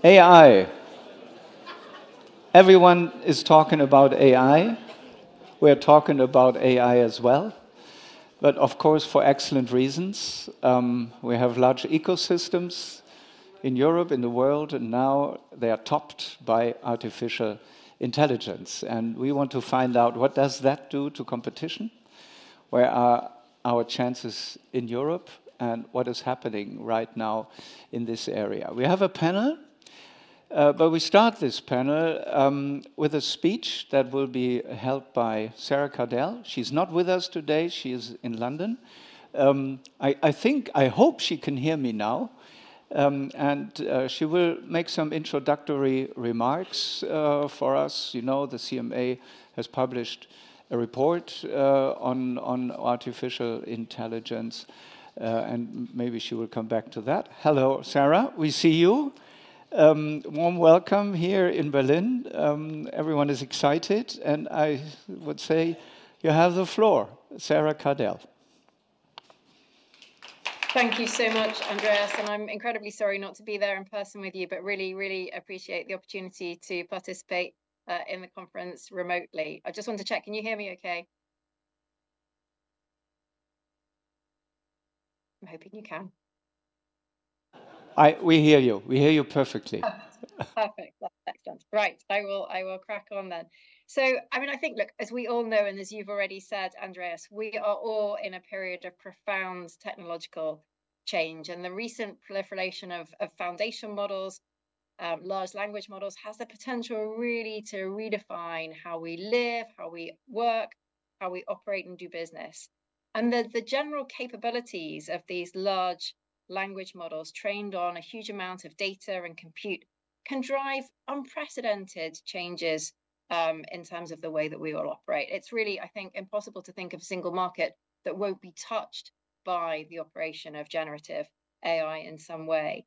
AI. Everyone is talking about AI. We're talking about AI as well, but of course for excellent reasons. We have large ecosystems in Europe, in the world, and now they are topped by artificial intelligence. And we want to find out what does that do to competition? Where are our chances in Europe? And what is happening right now in this area? We have a panel. But we start this panel with a speech that will be held by Sarah Cardell. She's not with us today. She is in London. I hope she can hear me now. She will make some introductory remarks for us. You know, the CMA has published a report on artificial intelligence, and maybe she will come back to that. Hello, Sarah. We see you. Warm welcome here in Berlin. Everyone is excited, and I would say you have the floor. Sarah Cardell. Thank you so much, Andreas, and I'm incredibly sorry not to be there in person with you, but really, really appreciate the opportunity to participate in the conference remotely. I just want to check, can you hear me okay? I'm hoping you can. We hear you. We hear you perfectly. Perfect. That's excellent. Right. I will crack on then. So, I mean, I think, look, as we all know, and as you've already said, Andreas, we are all in a period of profound technological change. And the recent proliferation of foundation models, large language models, has the potential really to redefine how we live, how we work, how we operate and do business. And the general capabilities of these large language models trained on a huge amount of data and compute can drive unprecedented changes in terms of the way that we all operate. It's really, I think, impossible to think of a single market that won't be touched by the operation of generative AI in some way.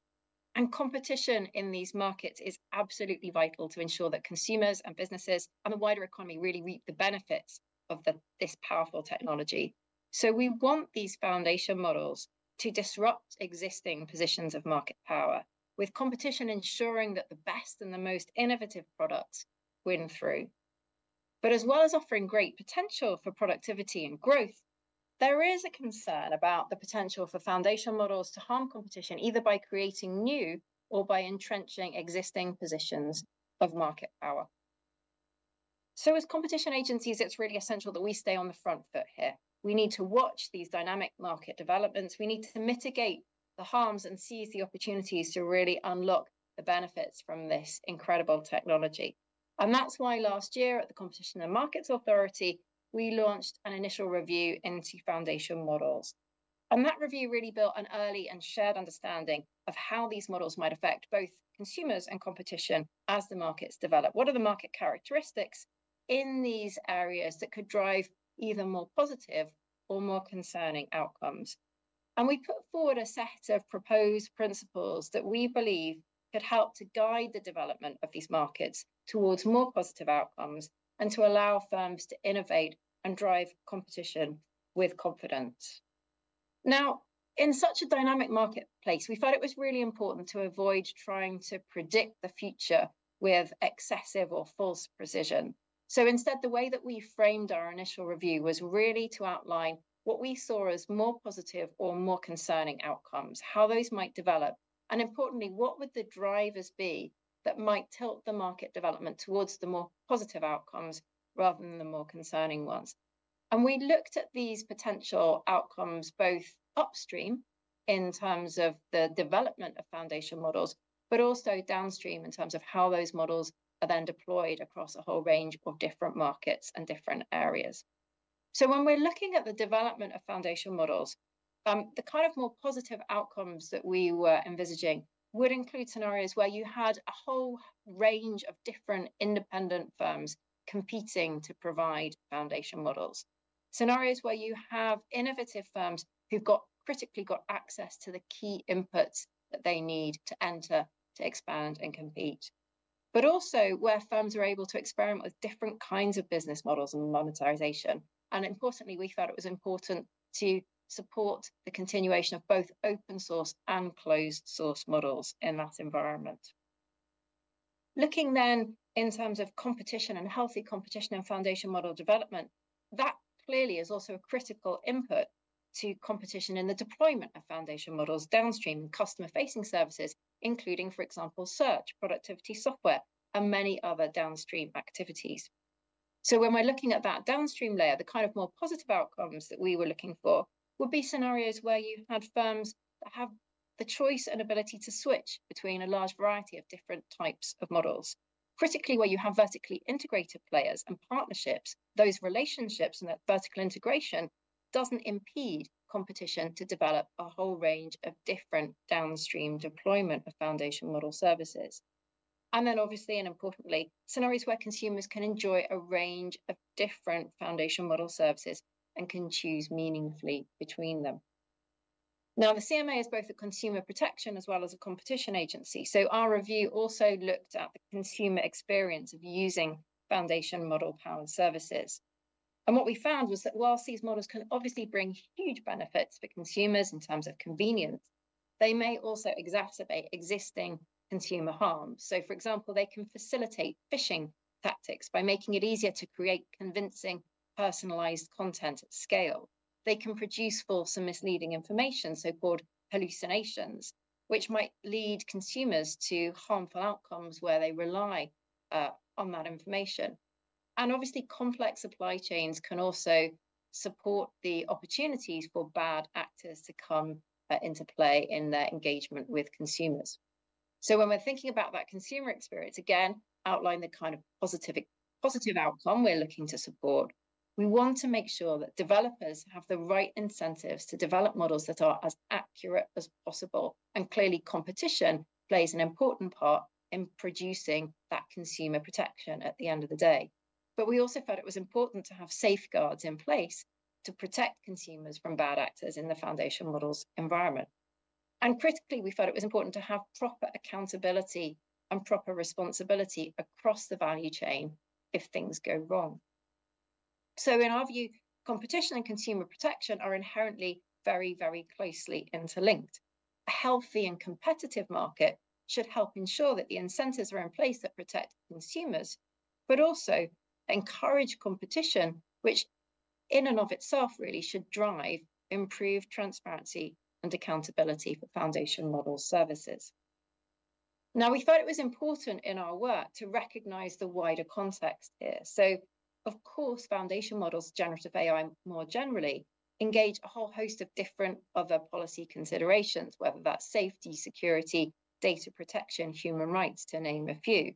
And competition in these markets is absolutely vital to ensure that consumers and businesses and the wider economy really reap the benefits of this powerful technology. So we want these foundation models to disrupt existing positions of market power, with competition ensuring that the best and the most innovative products win through. But as well as offering great potential for productivity and growth, there is a concern about the potential for foundation models to harm competition, either by creating new or by entrenching existing positions of market power. So as competition agencies, it's really essential that we stay on the front foot here. We need to watch these dynamic market developments. We need to mitigate the harms and seize the opportunities to really unlock the benefits from this incredible technology. And that's why last year at the Competition and Markets Authority, we launched an initial review into foundation models. And that review really built an early and shared understanding of how these models might affect both consumers and competition as the markets develop. What are the market characteristics in these areas that could drive either more positive or more concerning outcomes? And we put forward a set of proposed principles that we believe could help to guide the development of these markets towards more positive outcomes and to allow firms to innovate and drive competition with confidence. Now, in such a dynamic marketplace, we felt it was really important to avoid trying to predict the future with excessive or false precision. So instead, the way that we framed our initial review was really to outline what we saw as more positive or more concerning outcomes, how those might develop, and importantly, what would the drivers be that might tilt the market development towards the more positive outcomes rather than the more concerning ones. And we looked at these potential outcomes both upstream in terms of the development of foundation models, but also downstream in terms of how those models are then deployed across a whole range of different markets and different areas. So when we're looking at the development of foundation models, the kind of more positive outcomes that we were envisaging would include scenarios where you had a whole range of different independent firms competing to provide foundation models. Scenarios where you have innovative firms who've critically got access to the key inputs that they need to enter, to expand and compete. But also where firms are able to experiment with different kinds of business models and monetization. And importantly, we felt it was important to support the continuation of both open source and closed source models in that environment. Looking then in terms of competition and healthy competition and foundation model development, that clearly is also a critical input to competition in the deployment of foundation models downstream in customer-facing services, including, for example, search, productivity software, and many other downstream activities. So when we're looking at that downstream layer, the kind of more positive outcomes that we were looking for would be scenarios where you had firms that have the choice and ability to switch between a large variety of different types of models. Critically, where you have vertically integrated players and partnerships, those relationships and that vertical integration doesn't impede competition to develop a whole range of different downstream deployment of foundation model services. And then obviously and importantly, scenarios where consumers can enjoy a range of different foundation model services and can choose meaningfully between them. Now, the CMA is both a consumer protection as well as a competition agency. So our review also looked at the consumer experience of using foundation model powered services. And what we found was that whilst these models can obviously bring huge benefits for consumers in terms of convenience, they may also exacerbate existing consumer harm. So, for example, they can facilitate phishing tactics by making it easier to create convincing, personalized content at scale. They can produce false and misleading information, so-called hallucinations, which might lead consumers to harmful outcomes where they rely on that information. And obviously, complex supply chains can also support the opportunities for bad actors to come into play in their engagement with consumers. So when we're thinking about that consumer experience, again, outline the kind of positive outcome we're looking to support. We want to make sure that developers have the right incentives to develop models that are as accurate as possible. And clearly, competition plays an important part in producing that consumer protection at the end of the day. But we also felt it was important to have safeguards in place to protect consumers from bad actors in the foundation models environment. And critically, we felt it was important to have proper accountability and proper responsibility across the value chain if things go wrong. So in our view, competition and consumer protection are inherently very, very closely interlinked. A healthy and competitive market should help ensure that the incentives are in place that protect consumers, but also encourage competition, which in and of itself really should drive improved transparency and accountability for foundation model services. Now, we felt it was important in our work to recognize the wider context here. So, of course, foundation models, generative AI more generally, engage a whole host of different other policy considerations, whether that's safety, security, data protection, human rights, to name a few.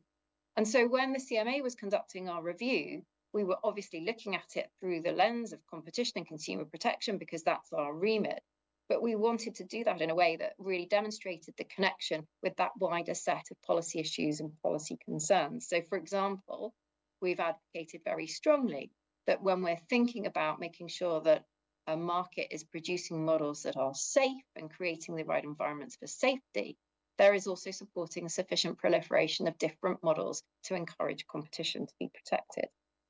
And so when the CMA was conducting our review, we were obviously looking at it through the lens of competition and consumer protection because that's our remit. But we wanted to do that in a way that really demonstrated the connection with that wider set of policy issues and policy concerns. So, for example, we've advocated very strongly that when we're thinking about making sure that a market is producing models that are safe and creating the right environments for safety, there is also supporting a sufficient proliferation of different models to encourage competition to be protected.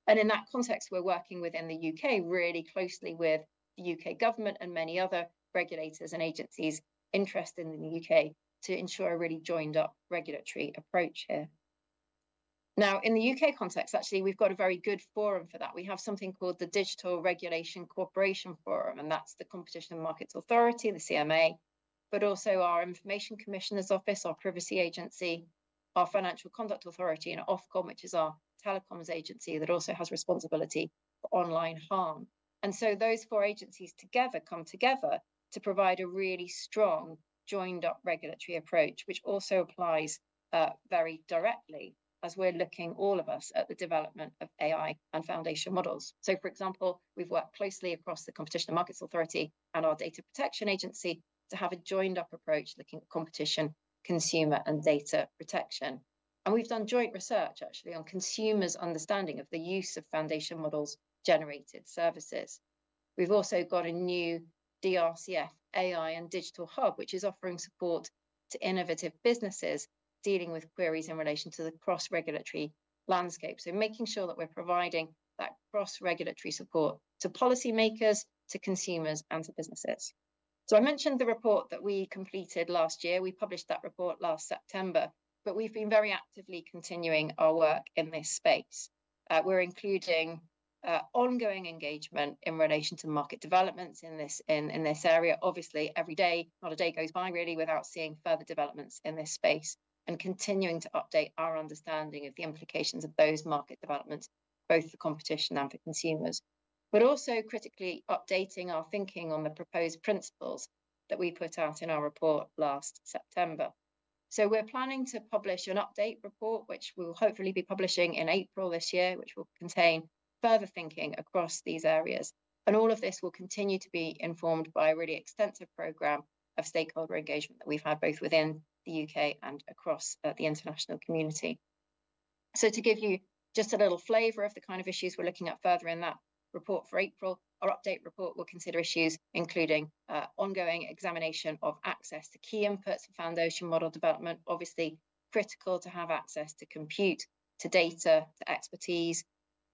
And in that context, we're working within the UK really closely with the UK government and many other regulators and agencies interested in the UK to ensure a really joined up regulatory approach here. Now, in the UK context, actually, we've got a very good forum for that. We have something called the Digital Regulation Cooperation Forum, and that's the Competition and Markets Authority, the CMA, but also our Information Commissioner's Office, our privacy agency, our Financial Conduct Authority, and Ofcom, which is our telecoms agency that also has responsibility for online harm. And so those four agencies together come together to provide a really strong joined up regulatory approach, which also applies very directly as we're looking, all of us, at the development of AI and foundation models. So, for example, we've worked closely across the Competition and Markets Authority and our Data Protection Agency to have a joined up approach looking at competition, consumer and data protection. And we've done joint research actually on consumers' understanding of the use of foundation models generated services. We've also got a new DRCF AI and digital hub, which is offering support to innovative businesses dealing with queries in relation to the cross-regulatory landscape. So making sure that we're providing that cross-regulatory support to policymakers, to consumers and to businesses. So I mentioned the report that we completed last year. We published that report last September. but we've been very actively continuing our work in this space. We're including ongoing engagement in relation to market developments in this area. Obviously, every day, not a day goes by really without seeing further developments in this space, and continuing to update our understanding of the implications of those market developments, both for competition and for consumers, but also critically updating our thinking on the proposed principles that we put out in our report last September. So we're planning to publish an update report, which we'll hopefully be publishing in April this year, which will contain further thinking across these areas. And all of this will continue to be informed by a really extensive programme of stakeholder engagement that we've had both within the UK and across the international community. So to give you just a little flavour of the kind of issues we're looking at further in that report for April, our update report will consider issues including ongoing examination of access to key inputs for foundation model development, obviously critical to have access to compute, to data, to expertise.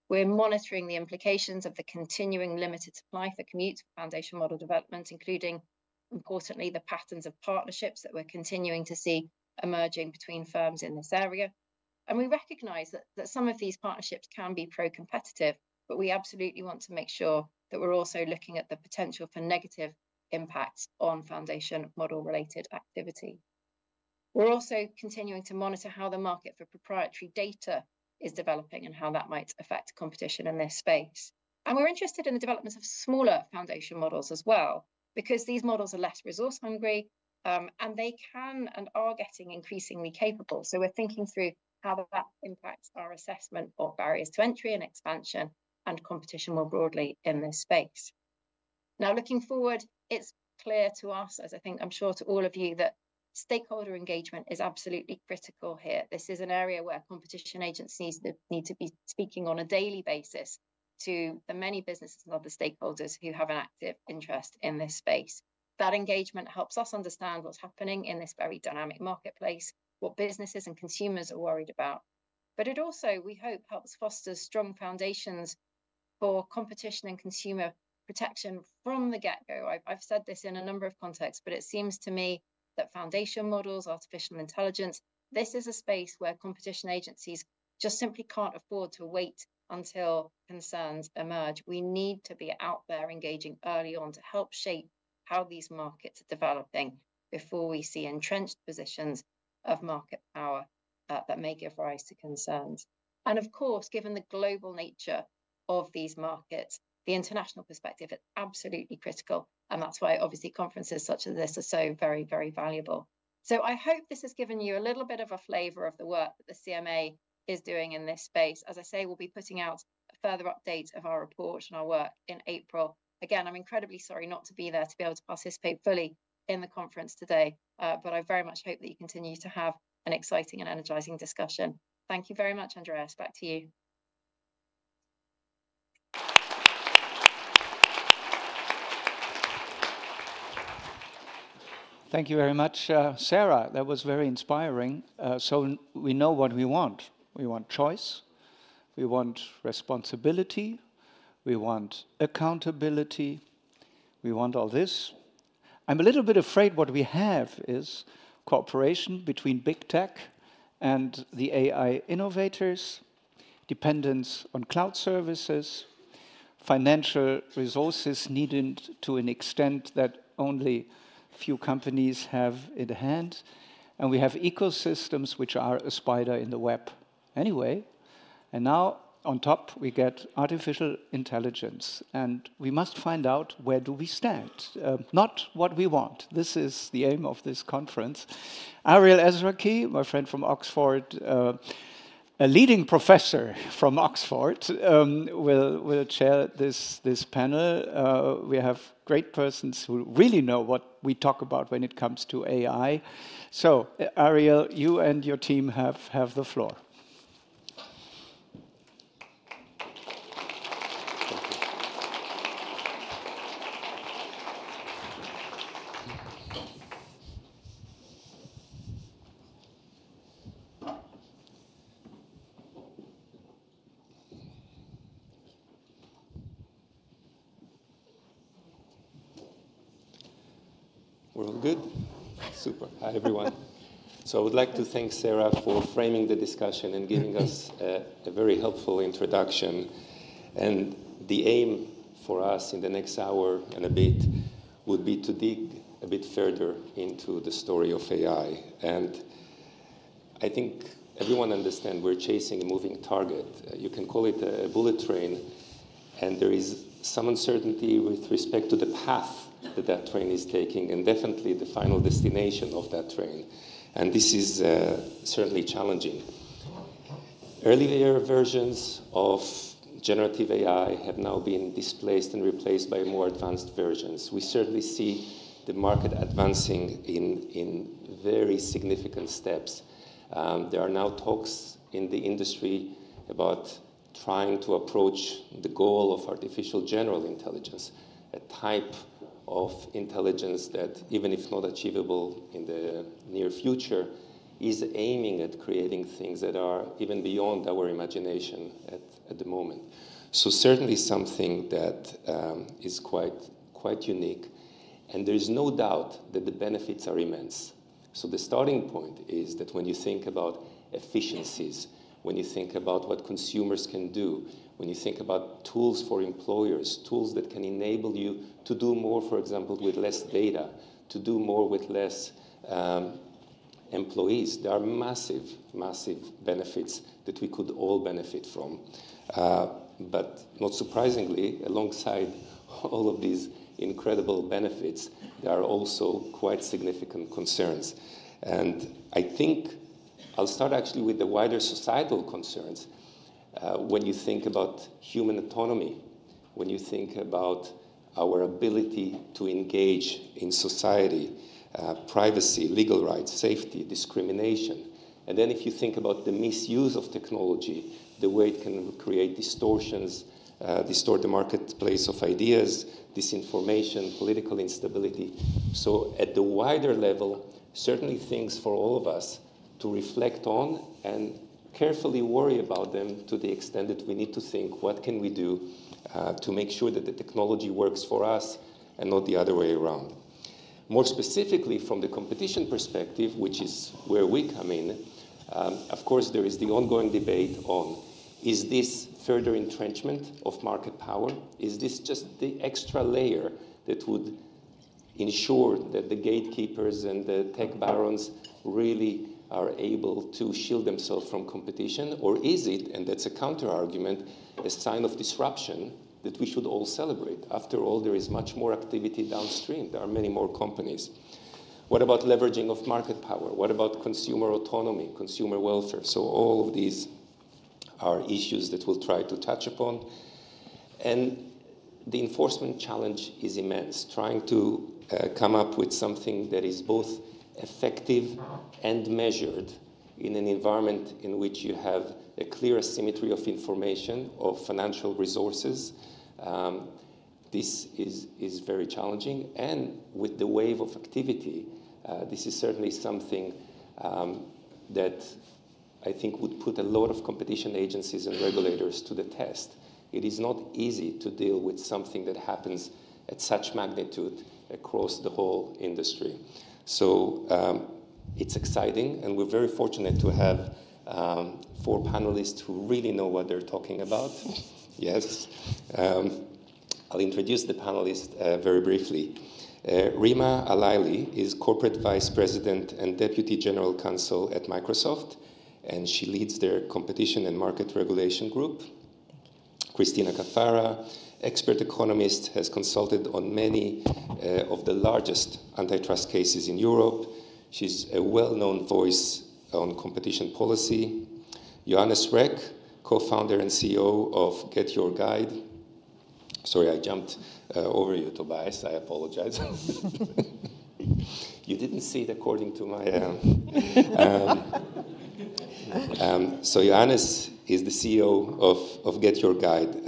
We're monitoring the implications of the continuing limited supply for compute for foundation model development, including, importantly, the patterns of partnerships that we're continuing to see emerging between firms in this area. And we recognise that some of these partnerships can be pro-competitive, but we absolutely want to make sure that we're also looking at the potential for negative impacts on foundation model related activity. We're also continuing to monitor how the market for proprietary data is developing and how that might affect competition in this space. And we're interested in the development of smaller foundation models as well, because these models are less resource hungry and they can and are getting increasingly capable. So we're thinking through how that impacts our assessment of barriers to entry and expansion and competition more broadly in this space. Now, looking forward, it's clear to us, as I think I'm sure to all of you, that stakeholder engagement is absolutely critical here. This is an area where competition agencies need to be speaking on a daily basis to the many businesses and other stakeholders who have an active interest in this space. That engagement helps us understand what's happening in this very dynamic marketplace, what businesses and consumers are worried about. But it also, we hope, helps foster strong foundations for competition and consumer protection from the get-go. I've said this in a number of contexts, but it seems to me that foundation models, artificial intelligence, this is a space where competition agencies just simply can't afford to wait until concerns emerge. We need to be out there engaging early on to help shape how these markets are developing before we see entrenched positions of market power that may give rise to concerns. And of course, given the global nature of these markets, the international perspective is absolutely critical. And that's why obviously conferences such as this are so very, very valuable. So I hope this has given you a little bit of a flavour of the work that the CMA is doing in this space. As I say, we'll be putting out a further update of our report and our work in April. Again, I'm incredibly sorry not to be there to be able to participate fully in the conference today, but I very much hope that you continue to have an exciting and energising discussion. Thank you very much, Andreas. Back to you. Thank you very much, Sarah. That was very inspiring. So we know what we want. We want choice. We want responsibility. We want accountability. We want all this. I'm a little bit afraid what we have is cooperation between big tech and the AI innovators, dependence on cloud services, financial resources needed to an extent that only few companies have in hand, and we have ecosystems which are a spider in the web anyway. And now on top we get artificial intelligence, and we must find out where do we stand, not what we want. This is the aim of this conference. Ariel Ezraki, my friend from Oxford, a leading professor from Oxford, will chair this panel. We have great persons who really know what we talk about when it comes to AI. So, Ariel, you and your team have the floor. We're all good? Super. Hi, everyone. So I would like to thank Sarah for framing the discussion and giving us a very helpful introduction. And the aim for us in the next hour and a bit would be to dig a bit further into the story of AI. And I think everyone understands we're chasing a moving target. You can call it a bullet train, and there is some uncertainty with respect to the path that that train is taking, and definitely the final destination of that train. And this is certainly challenging. Earlier versions of generative AI have now been displaced and replaced by more advanced versions. We certainly see the market advancing in very significant steps. There are now talks in the industry about trying to approach the goal of artificial general intelligence, a type of intelligence that, even if not achievable in the near future, is aiming at creating things that are even beyond our imagination at the moment. So certainly something that is quite unique. And there is no doubt that the benefits are immense. So the starting point is that when you think about efficiencies, when you think about what consumers can do, when you think about tools for employers, tools that can enable you to do more, for example, with less data, to do more with less employees, there are massive, massive benefits that we could all benefit from. But not surprisingly, alongside all of these incredible benefits, there are also quite significant concerns. And I think I'll start actually with the wider societal concerns. When you think about human autonomy, when you think about our ability to engage in society, privacy, legal rights, safety, discrimination, and then if you think about the misuse of technology, the way it can create distortions, distort the marketplace of ideas, disinformation, political instability. So at the wider level, certainly things for all of us to reflect on and carefully worry about them to the extent that we need to think, what can we do to make sure that the technology works for us and not the other way around. More specifically, from the competition perspective, which is where we come in, of course, there is the ongoing debate on, is this further entrenchment of market power? Is this just the extra layer that would ensure that the gatekeepers and the tech barons really are able to shield themselves from competition? Or is it, and that's a counter-argument, a sign of disruption that we should all celebrate? After all, there is much more activity downstream. There are many more companies. What about leveraging of market power? What about consumer autonomy, consumer welfare? So all of these are issues that we'll try to touch upon. And the enforcement challenge is immense, trying to come up with something that is both effective and measured in an environment in which you have a clear asymmetry of information, of financial resources. This is very challenging. And with the wave of activity, this is certainly something that I think would put a lot of competition agencies and regulators to the test. It is not easy to deal with something that happens at such magnitude across the whole industry. So it's exciting, and we're very fortunate to have 4 panelists who really know what they're talking about. Yes. I'll introduce the panelists very briefly. Rima Alaili is Corporate Vice President and Deputy General Counsel at Microsoft, and she leads their Competition and Market Regulation Group. Christina Cafara, expert economist, has consulted on many of the largest antitrust cases in Europe. She's a well-known voice on competition policy. Johannes Reck, co-founder and CEO of Get Your Guide. Sorry, I jumped over you, Tobias. I apologize. You didn't see it according to my... So Johannes is the CEO of Get Your Guide,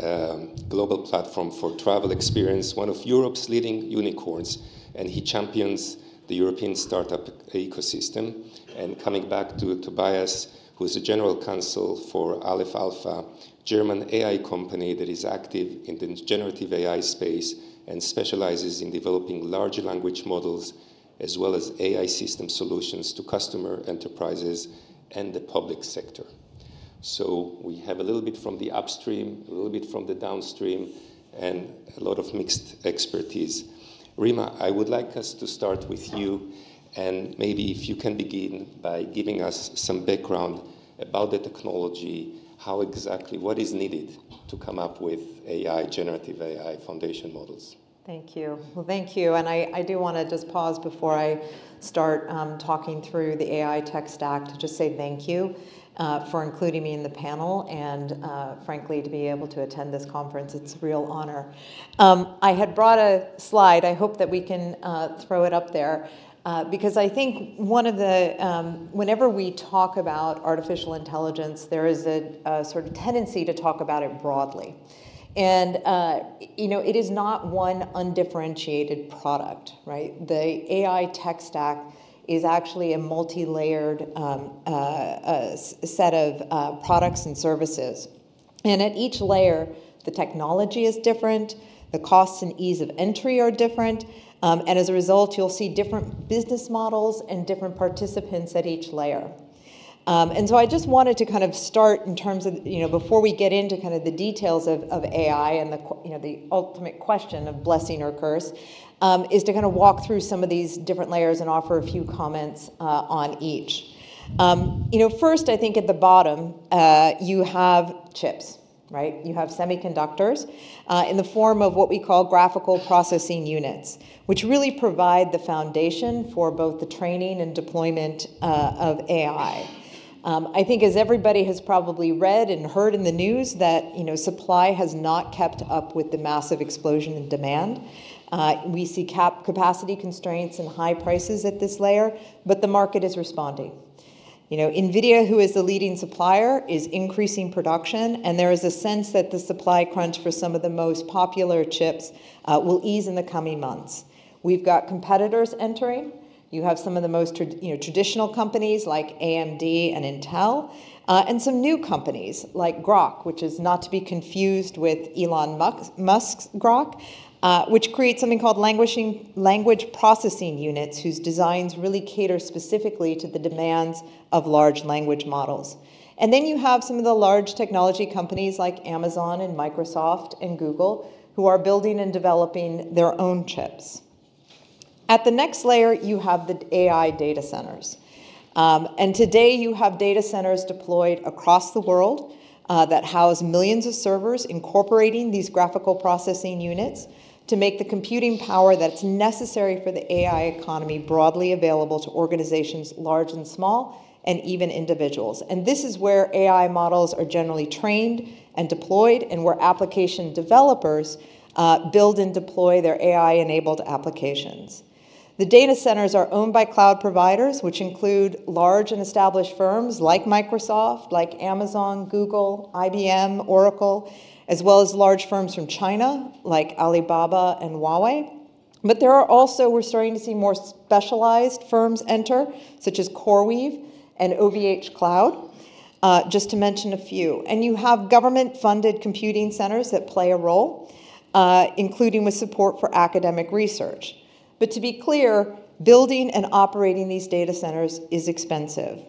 global platform for travel experience, one of Europe's leading unicorns, and he champions the European startup ecosystem. And coming back to Tobias, who is the general counsel for Aleph Alpha, German AI company that is active in the generative AI space and specializes in developing large language models as well as AI system solutions to customer enterprises and the public sector. So we have a little bit from the upstream, a little bit from the downstream, and a lot of mixed expertise. Rima, I would like us to start with you, and maybe if you can begin by giving us some background about the technology, how exactly, what is needed to come up with AI, generative AI foundation models. Thank you. Well, thank you. And I do want to just pause before I start talking through the AI tech stack to just say thank you for including me in the panel, and frankly, to be able to attend this conference. It's a real honor. I had brought a slide. I hope that we can throw it up there. Because I think one of the, whenever we talk about artificial intelligence, there is a sort of tendency to talk about it broadly. And, you know, it is not one undifferentiated product, right? The AI tech stack is actually a multi-layered set of products and services. And at each layer, the technology is different, the costs and ease of entry are different, and as a result, you'll see different business models and different participants at each layer. And so I just wanted to kind of start in terms of, you know, before we get into kind of the details of AI and the, you know, the ultimate question of blessing or curse, is to kind of walk through some of these different layers and offer a few comments on each. You know, first, I think at the bottom, you have chips, right? You have semiconductors in the form of what we call graphical processing units, which really provide the foundation for both the training and deployment of AI. I think as everybody has probably read and heard in the news that, you know, supply has not kept up with the massive explosion in demand. We see capacity constraints and high prices at this layer, but the market is responding. You know, NVIDIA, who is the leading supplier, is increasing production, and there is a sense that the supply crunch for some of the most popular chips will ease in the coming months. We've got competitors entering. You have some of the most traditional companies like AMD and Intel, and some new companies like Grok, which is not to be confused with Elon Musk's Grok, which creates something called language processing units, whose designs really cater specifically to the demands of large language models. And then you have some of the large technology companies like Amazon and Microsoft and Google, who are building and developing their own chips. At the next layer, you have the AI data centers. And today you have data centers deployed across the world that house millions of servers incorporating these graphical processing units to make the computing power that's necessary for the AI economy broadly available to organizations large and small, and even individuals. And this is where AI models are generally trained and deployed, and where application developers build and deploy their AI-enabled applications. The data centers are owned by cloud providers, which include large and established firms like Microsoft, like Amazon, Google, IBM, Oracle, as well as large firms from China, like Alibaba and Huawei. But there are also, we're starting to see more specialized firms enter, such as CoreWeave and OVH Cloud, just to mention a few. And you have government-funded computing centers that play a role, including with support for academic research. But to be clear, building and operating these data centers is expensive.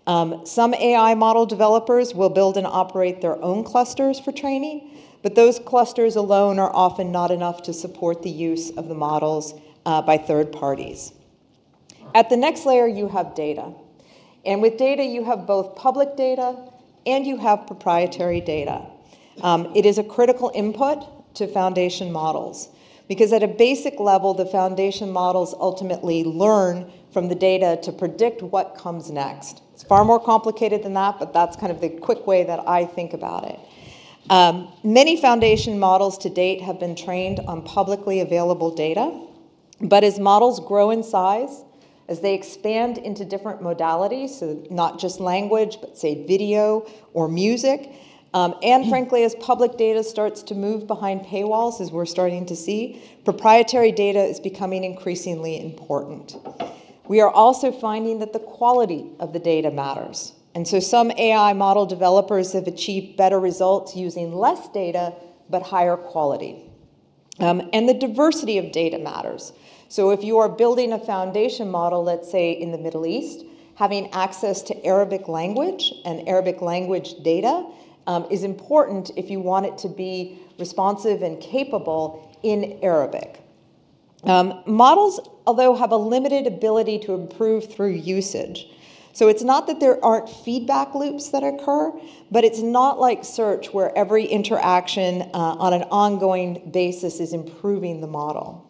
Some AI model developers will build and operate their own clusters for training, but those clusters alone are often not enough to support the use of the models by third parties. At the next layer, you have data. And with data, you have both public data and you have proprietary data. It is a critical input to foundation models, because at a basic level, the foundation models ultimately learn from the data to predict what comes next. It's far more complicated than that, but that's kind of the quick way that I think about it. Many foundation models to date have been trained on publicly available data, but as models grow in size, as they expand into different modalities, so not just language, but say video or music, and frankly, as public data starts to move behind paywalls, as we're starting to see, proprietary data is becoming increasingly important. We are also finding that the quality of the data matters. And so some AI model developers have achieved better results using less data, but higher quality. And the diversity of data matters. So if you are building a foundation model, let's say in the Middle East, having access to Arabic language and Arabic language data is important if you want it to be responsive and capable in Arabic. Models, although, have a limited ability to improve through usage. So it's not that there aren't feedback loops that occur, but it's not like search where every interaction on an ongoing basis is improving the model.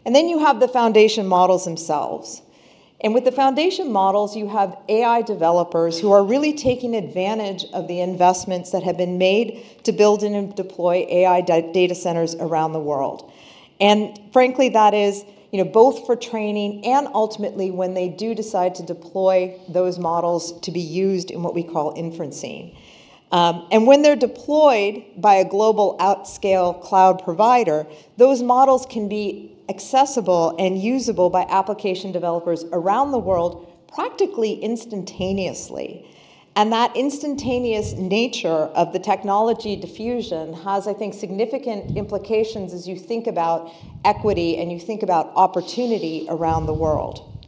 And then you have the foundation models themselves. And with the foundation models, you have AI developers who are really taking advantage of the investments that have been made to build and deploy AI data centers around the world. And frankly, that is, both for training and ultimately when they do decide to deploy those models to be used in what we call inferencing. And when they're deployed by a global outscale cloud provider, those models can be accessible and usable by application developers around the world practically instantaneously. And that instantaneous nature of the technology diffusion has, I think, significant implications as you think about equity and you think about opportunity around the world.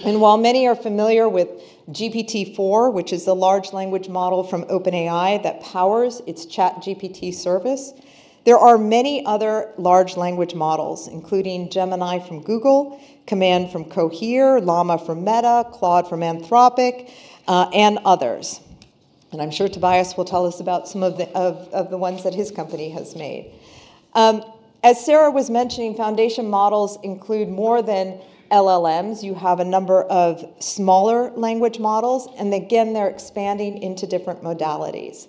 And while many are familiar with GPT-4, which is the large language model from OpenAI that powers its ChatGPT service, there are many other large language models, including Gemini from Google, Command from Cohere, Llama from Meta, Claude from Anthropic, and others. And I'm sure Tobias will tell us about some of the ones that his company has made. As Sarah was mentioning, foundation models include more than LLMs. You have a number of smaller language models, and again, they're expanding into different modalities.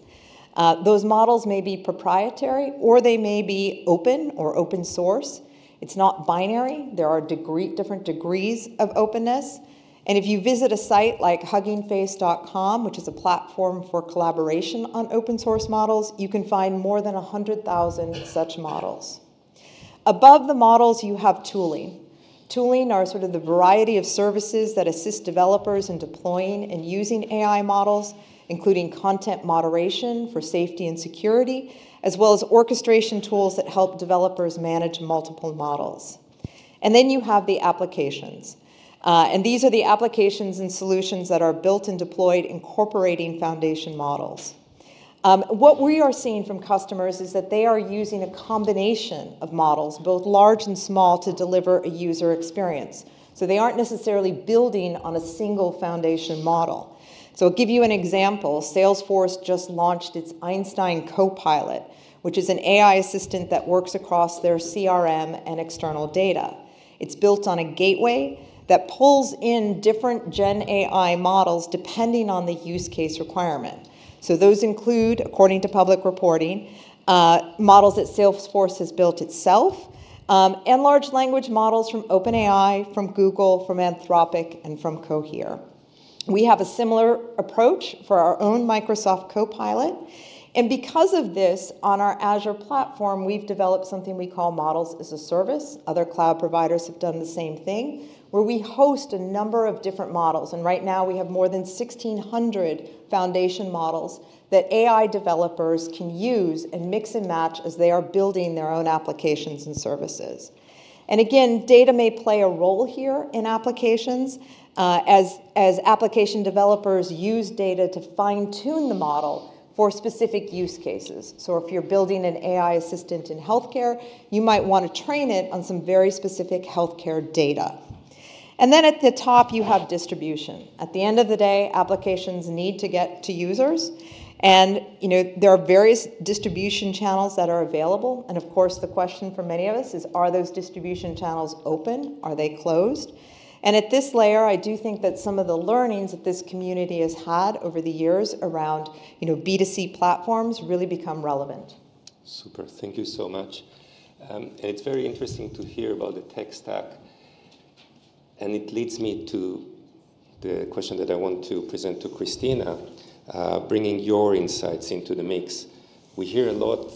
Those models may be proprietary, or they may be open or open source. It's not binary. There are different degrees of openness. And if you visit a site like huggingface.com, which is a platform for collaboration on open source models, you can find more than 100,000 such models. Above the models, you have tooling. Tooling are sort of the variety of services that assist developers in deploying and using AI models, including content moderation for safety and security, as well as orchestration tools that help developers manage multiple models. And then you have the applications. And these are the applications and solutions that are built and deployed incorporating foundation models. What we are seeing from customers is that they are using a combination of models, both large and small, to deliver a user experience. So they aren't necessarily building on a single foundation model. So I'll give you an example. Salesforce just launched its Einstein Copilot, which is an AI assistant that works across their CRM and external data. It's built on a gateway that pulls in different Gen AI models depending on the use case requirement. So those include, according to public reporting, models that Salesforce has built itself, and large language models from OpenAI, from Google, from Anthropic, and from Cohere. We have a similar approach for our own Microsoft Copilot. And because of this, on our Azure platform, we've developed something we call Models as a Service. Other cloud providers have done the same thing, where we host a number of different models. And right now, we have more than 1,600 foundation models that AI developers can use and mix and match as they are building their own applications and services. And again, data may play a role here in applications as application developers use data to fine-tune the model for specific use cases. So if you're building an AI assistant in healthcare, you might want to train it on some very specific healthcare data. And then at the top, you have distribution. At the end of the day, applications need to get to users. And there are various distribution channels that are available. And of course, the question for many of us is, are those distribution channels open? Are they closed? And at this layer, I do think that some of the learnings that this community has had over the years around B2C platforms really become relevant. Super, thank you so much. And it's very interesting to hear about the tech stack. And it leads me to the question that I want to present to Christina, bringing your insights into the mix. We hear a lot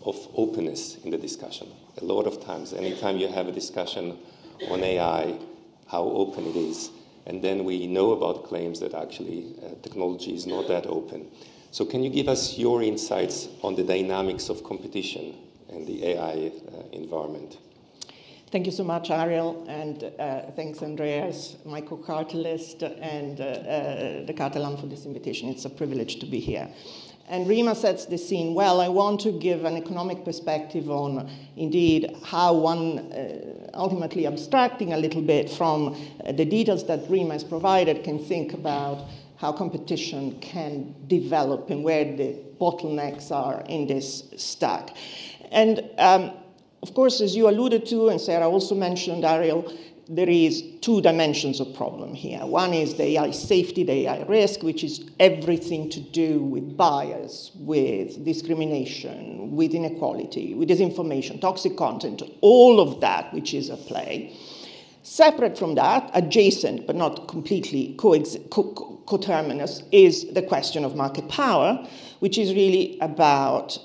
of openness in the discussion. A lot of times, anytime you have a discussion on AI, how open it is. And then we know about claims that actually technology is not that open. So can you give us your insights on the dynamics of competition and the AI environment. Thank you so much, Ariel, and thanks, Andreas, my co-cartellist, and the Cartellamt for this invitation. It's a privilege to be here. And Rima sets the scene well. I want to give an economic perspective on, indeed, how one, ultimately abstracting a little bit from the details that Rima has provided, can think about how competition can develop and where the bottlenecks are in this stack. And of course, as you alluded to, and Sarah also mentioned, Ariel, there is two dimensions of problem here. One is the AI safety, the AI risk, which is everything to do with bias, with discrimination, with inequality, with disinformation, toxic content, all of that which is at play. Separate from that, adjacent but not completely coterminous, is the question of market power, which is really about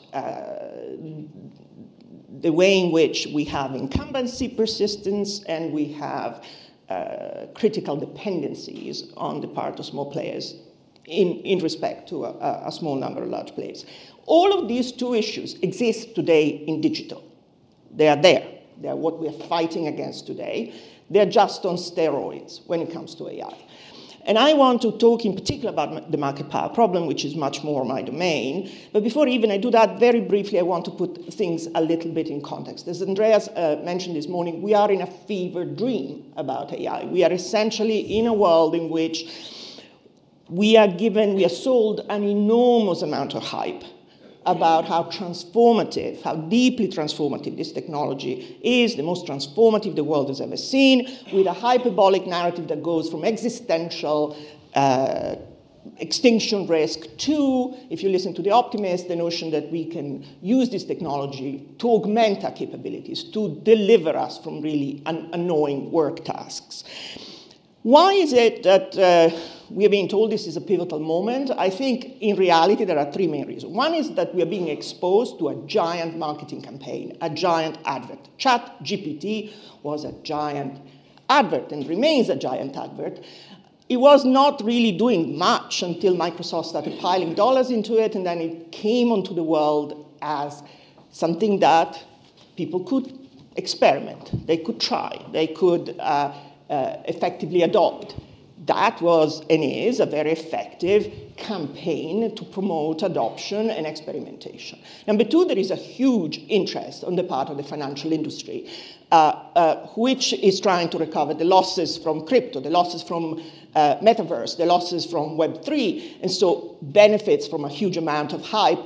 the way in which we have incumbency persistence and we have critical dependencies on the part of small players in respect to a small number of large players. All of these two issues exist today in digital. They are there. They are what we are fighting against today. They are just on steroids when it comes to AI. And I want to talk in particular about the market power problem, which is much more my domain. But before even I do that, very briefly, I want to put things a little bit in context. As Andreas mentioned this morning, we are in a fever dream about AI. We are essentially in a world in which we are sold an enormous amount of hype about how transformative, how deeply transformative this technology is, the most transformative the world has ever seen, with a hyperbolic narrative that goes from existential extinction risk to, if you listen to the optimists, the notion that we can use this technology to augment our capabilities, to deliver us from really annoying work tasks. Why is it that we are being told this is a pivotal moment? I think in reality there are three main reasons. One is that we are being exposed to a giant marketing campaign, a giant advert. ChatGPT was a giant advert and remains a giant advert. It was not really doing much until Microsoft started piling dollars into it, and then it came onto the world as something that people could experiment, they could try, they could effectively adopt. That was and is a very effective campaign to promote adoption and experimentation. Number two, there is a huge interest on the part of the financial industry, which is trying to recover the losses from crypto, the losses from metaverse, the losses from Web3, and so benefits from a huge amount of hype.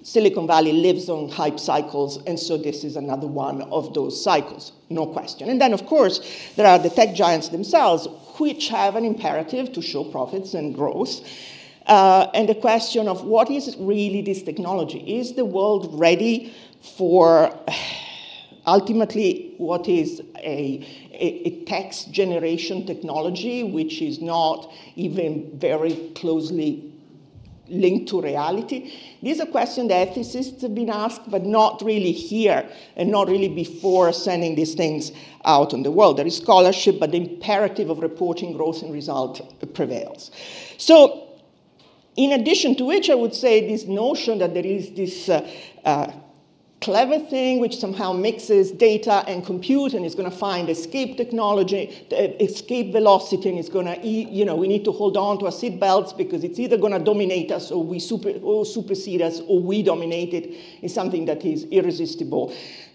Silicon Valley lives on hype cycles, and so this is another one of those cycles, no question. And then, of course, there are the tech giants themselves, which have an imperative to show profits and growth. And the question of what is really this technology? Is the world ready for ultimately what is a text generation technology, which is not even very closely linked to reality? These are questions that ethicists have been asked, but not really here, and not really before sending these things out on the world. There is scholarship, but the imperative of reporting growth and result prevails. So, in addition to which, I would say this notion that there is this clever thing which somehow mixes data and compute and is going to find escape technology, escape velocity, and it's going to, we need to hold on to our seat belts because it's either going to dominate us or supersede us or we dominate it, is something that is irresistible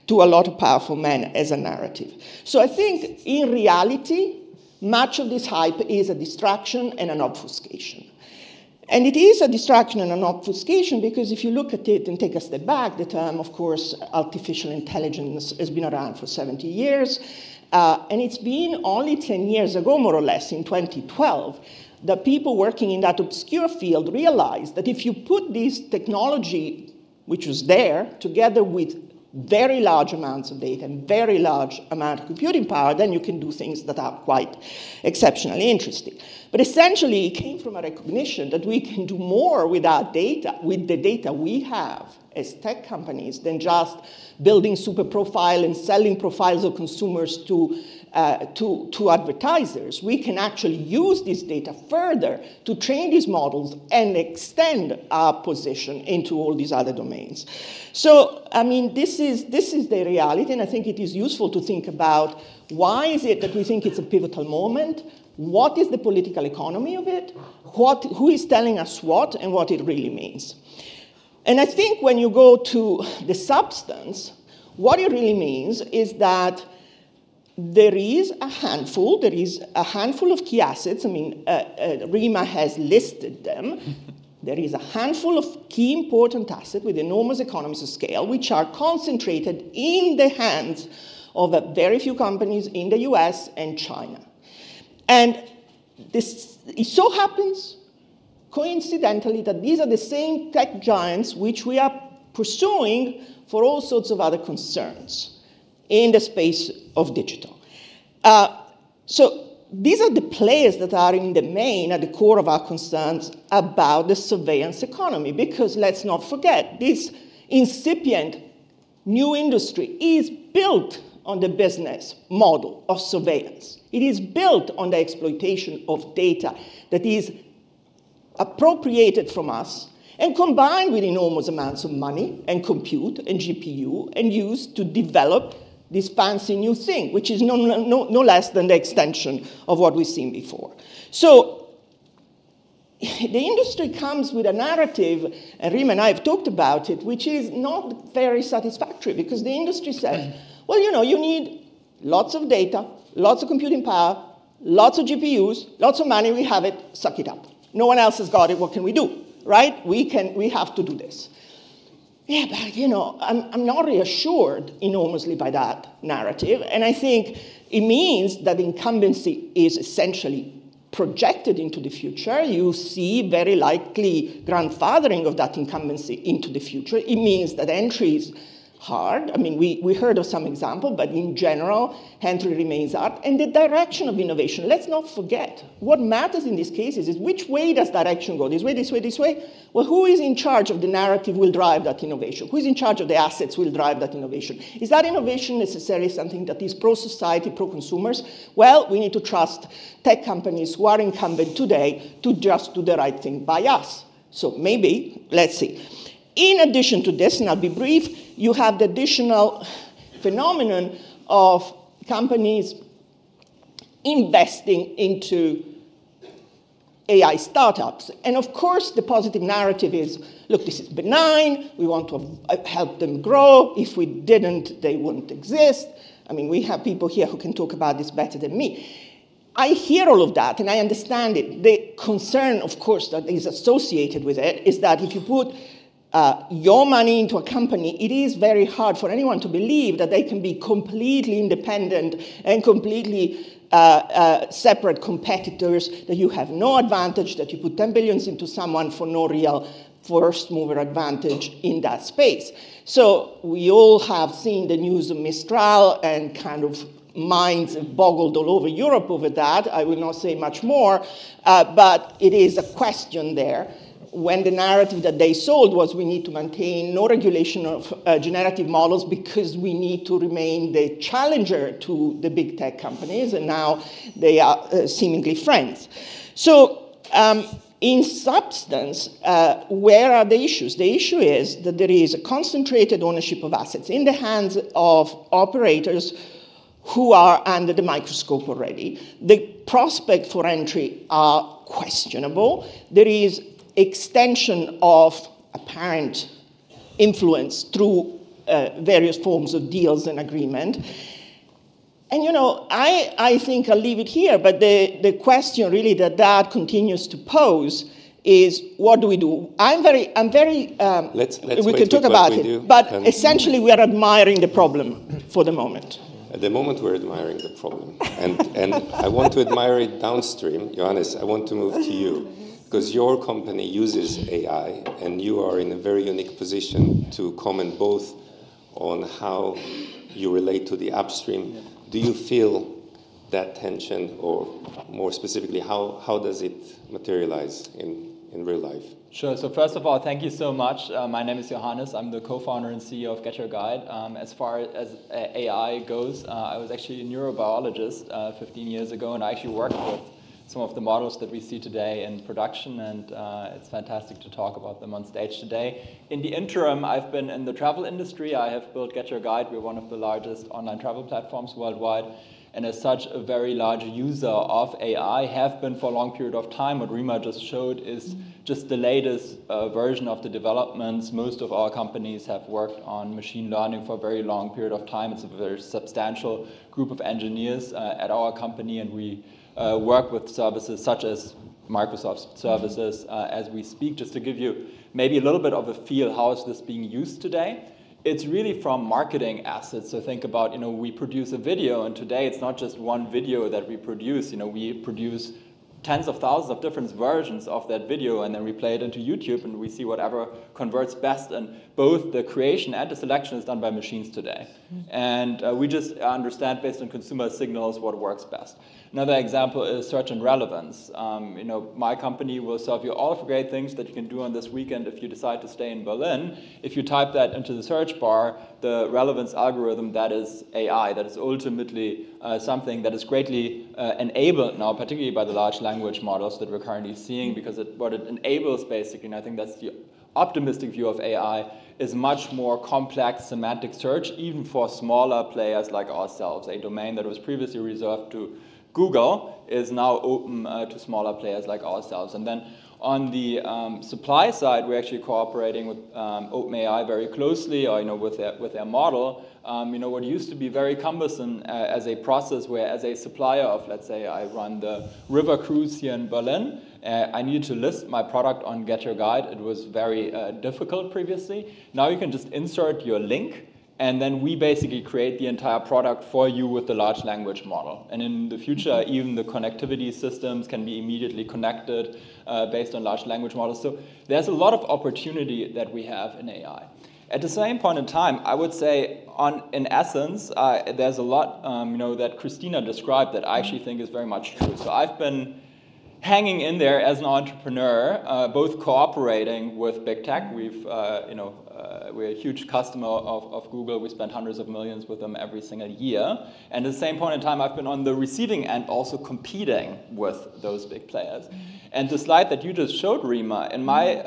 to a lot of powerful men as a narrative. So I think in reality, much of this hype is a distraction and an obfuscation. And it is a distraction and an obfuscation because if you look at it and take a step back, the term, of course, artificial intelligence has been around for 70 years. And it's been only 10 years ago, more or less, in 2012, that people working in that obscure field realized that if you put this technology, which was there, together with very large amounts of data and very large amount of computing power, then you can do things that are quite exceptionally interesting. But essentially, it came from a recognition that we can do more with our data, with the data we have as tech companies, than just building super profile and selling profiles of consumers to to advertisers, we can actually use this data further to train these models and extend our position into all these other domains. So, I mean, this is the reality, and I think it is useful to think about why is it that we think it's a pivotal moment, what is the political economy of it, who is telling us what, and what it really means. And I think when you go to the substance, what it really means is that there is a handful of key assets. I mean, Rima has listed them. There is a handful of key important assets with enormous economies of scale, which are concentrated in the hands of a very few companies in the US and China. And it so happens, coincidentally, that these are the same tech giants which we are pursuing for all sorts of other concerns in the space of digital. So these are the players that are in the main at the core of our concerns about the surveillance economy, because let's not forget, this incipient new industry is built on the business model of surveillance. It is built on the exploitation of data that is appropriated from us and combined with enormous amounts of money and compute and GPU and used to develop this fancy new thing, which is no less than the extension of what we've seen before. So the industry comes with a narrative, and Rima and I have talked about it, which is not very satisfactory, because the industry says, well, you know, you need lots of data, lots of computing power, lots of GPUs, lots of money, we have it, suck it up. No one else has got it, what can we do, right? We have to do this. Yeah, but, you know, I'm not reassured enormously by that narrative, and I think it means that incumbency is essentially projected into the future. You see very likely grandfathering of that incumbency into the future. It means that entry is hard. I mean, we heard of some example, but in general, entry remains hard. And the direction of innovation, let's not forget, what matters in these cases is which way does direction go? This way, this way, this way? Well, who is in charge of the narrative will drive that innovation? Who is in charge of the assets will drive that innovation? Is that innovation necessarily something that is pro-society, pro-consumers? Well, we need to trust tech companies who are incumbent today to just do the right thing by us. So maybe, let's see. In addition to this, and I'll be brief, you have the additional phenomenon of companies investing into AI startups. And of course, the positive narrative is, look, this is benign, we want to help them grow. If we didn't, they wouldn't exist. I mean, we have people here who can talk about this better than me. I hear all of that, and I understand it. The concern, of course, that is associated with it is that if you put your money into a company, it is very hard for anyone to believe that they can be completely independent and completely separate competitors, that you have no advantage, that you put 10 billion into someone for no real first mover advantage in that space. So we all have seen the news of Mistral, and kind of minds have boggled all over Europe over that. I will not say much more, but it is a question there. When the narrative that they sold was we need to maintain no regulation of generative models because we need to remain the challenger to the big tech companies, and now they are seemingly friends. So in substance, where are the issues? The issue is that there is a concentrated ownership of assets in the hands of operators who are under the microscope already. The prospects for entry are questionable. There is extension of apparent influence through various forms of deals and agreement. And, you know, I think I'll leave it here, but the question really that continues to pose is, what do we do? we can talk about it, but essentially we are admiring the problem for the moment. At the moment, we're admiring the problem. And I want to admire it downstream. Johannes, I want to move to you. Because your company uses AI, and you are in a very unique position to comment both on how you relate to the upstream. Do you feel that tension, or more specifically, how does it materialize in in real life? Sure. So first of all, thank you so much. My name is Johannes. I'm the co-founder and CEO of Get Your Guide. As far as AI goes, I was actually a neurobiologist 15 years ago, and I actually worked with some of the models that we see today in production, and it's fantastic to talk about them on stage today. In the interim, I've been in the travel industry. I have built Get Your Guide. We're one of the largest online travel platforms worldwide, and as such, a very large user of AI, have been for a long period of time. What Rima just showed is just the latest version of the developments. Most of our companies have worked on machine learning for a very long period of time. It's a very substantial group of engineers at our company, and we work with services such as Microsoft services as we speak. Just to give you maybe a little bit of a feel, how is this being used today? It's really from marketing assets. So think about, we produce a video, and today it's not just one video that we produce. We produce tens of thousands of different versions of that video, and then we play it into YouTube, and we see whatever converts best. And both the creation and the selection is done by machines today. And we just understand, based on consumer signals, what works best. Another example is search and relevance. My company will serve you all of the great things that you can do on this weekend if you decide to stay in Berlin. If you type that into the search bar, the relevance algorithm, that is AI, that is ultimately something that is greatly enabled now, particularly by the large language models that we're currently seeing, because what it enables, basically, and I think that's the optimistic view of AI, is much more complex semantic search, even for smaller players like ourselves. A domain that was previously reserved to Google is now open to smaller players like ourselves. And then on the supply side, we're actually cooperating with OpenAI very closely, or with their model. What used to be very cumbersome as a process, where as a supplier of, let's say, I run the river cruise here in Berlin, I needed to list my product on Get Your Guide. It was very difficult previously. Now you can just insert your link, and then we basically create the entire product for you with the large language model. And in the future, even the connectivity systems can be immediately connected based on large language models. So there's a lot of opportunity that we have in AI. At the same point in time, I would say, in essence, there's a lot that Christina described that I actually think is very much true. So I've been hanging in there as an entrepreneur, both cooperating with big tech. We're a huge customer of Google. We spend hundreds of millions with them every single year. And at the same point in time, I've been on the receiving end also competing with those big players. And the slide that you just showed, Rima, in my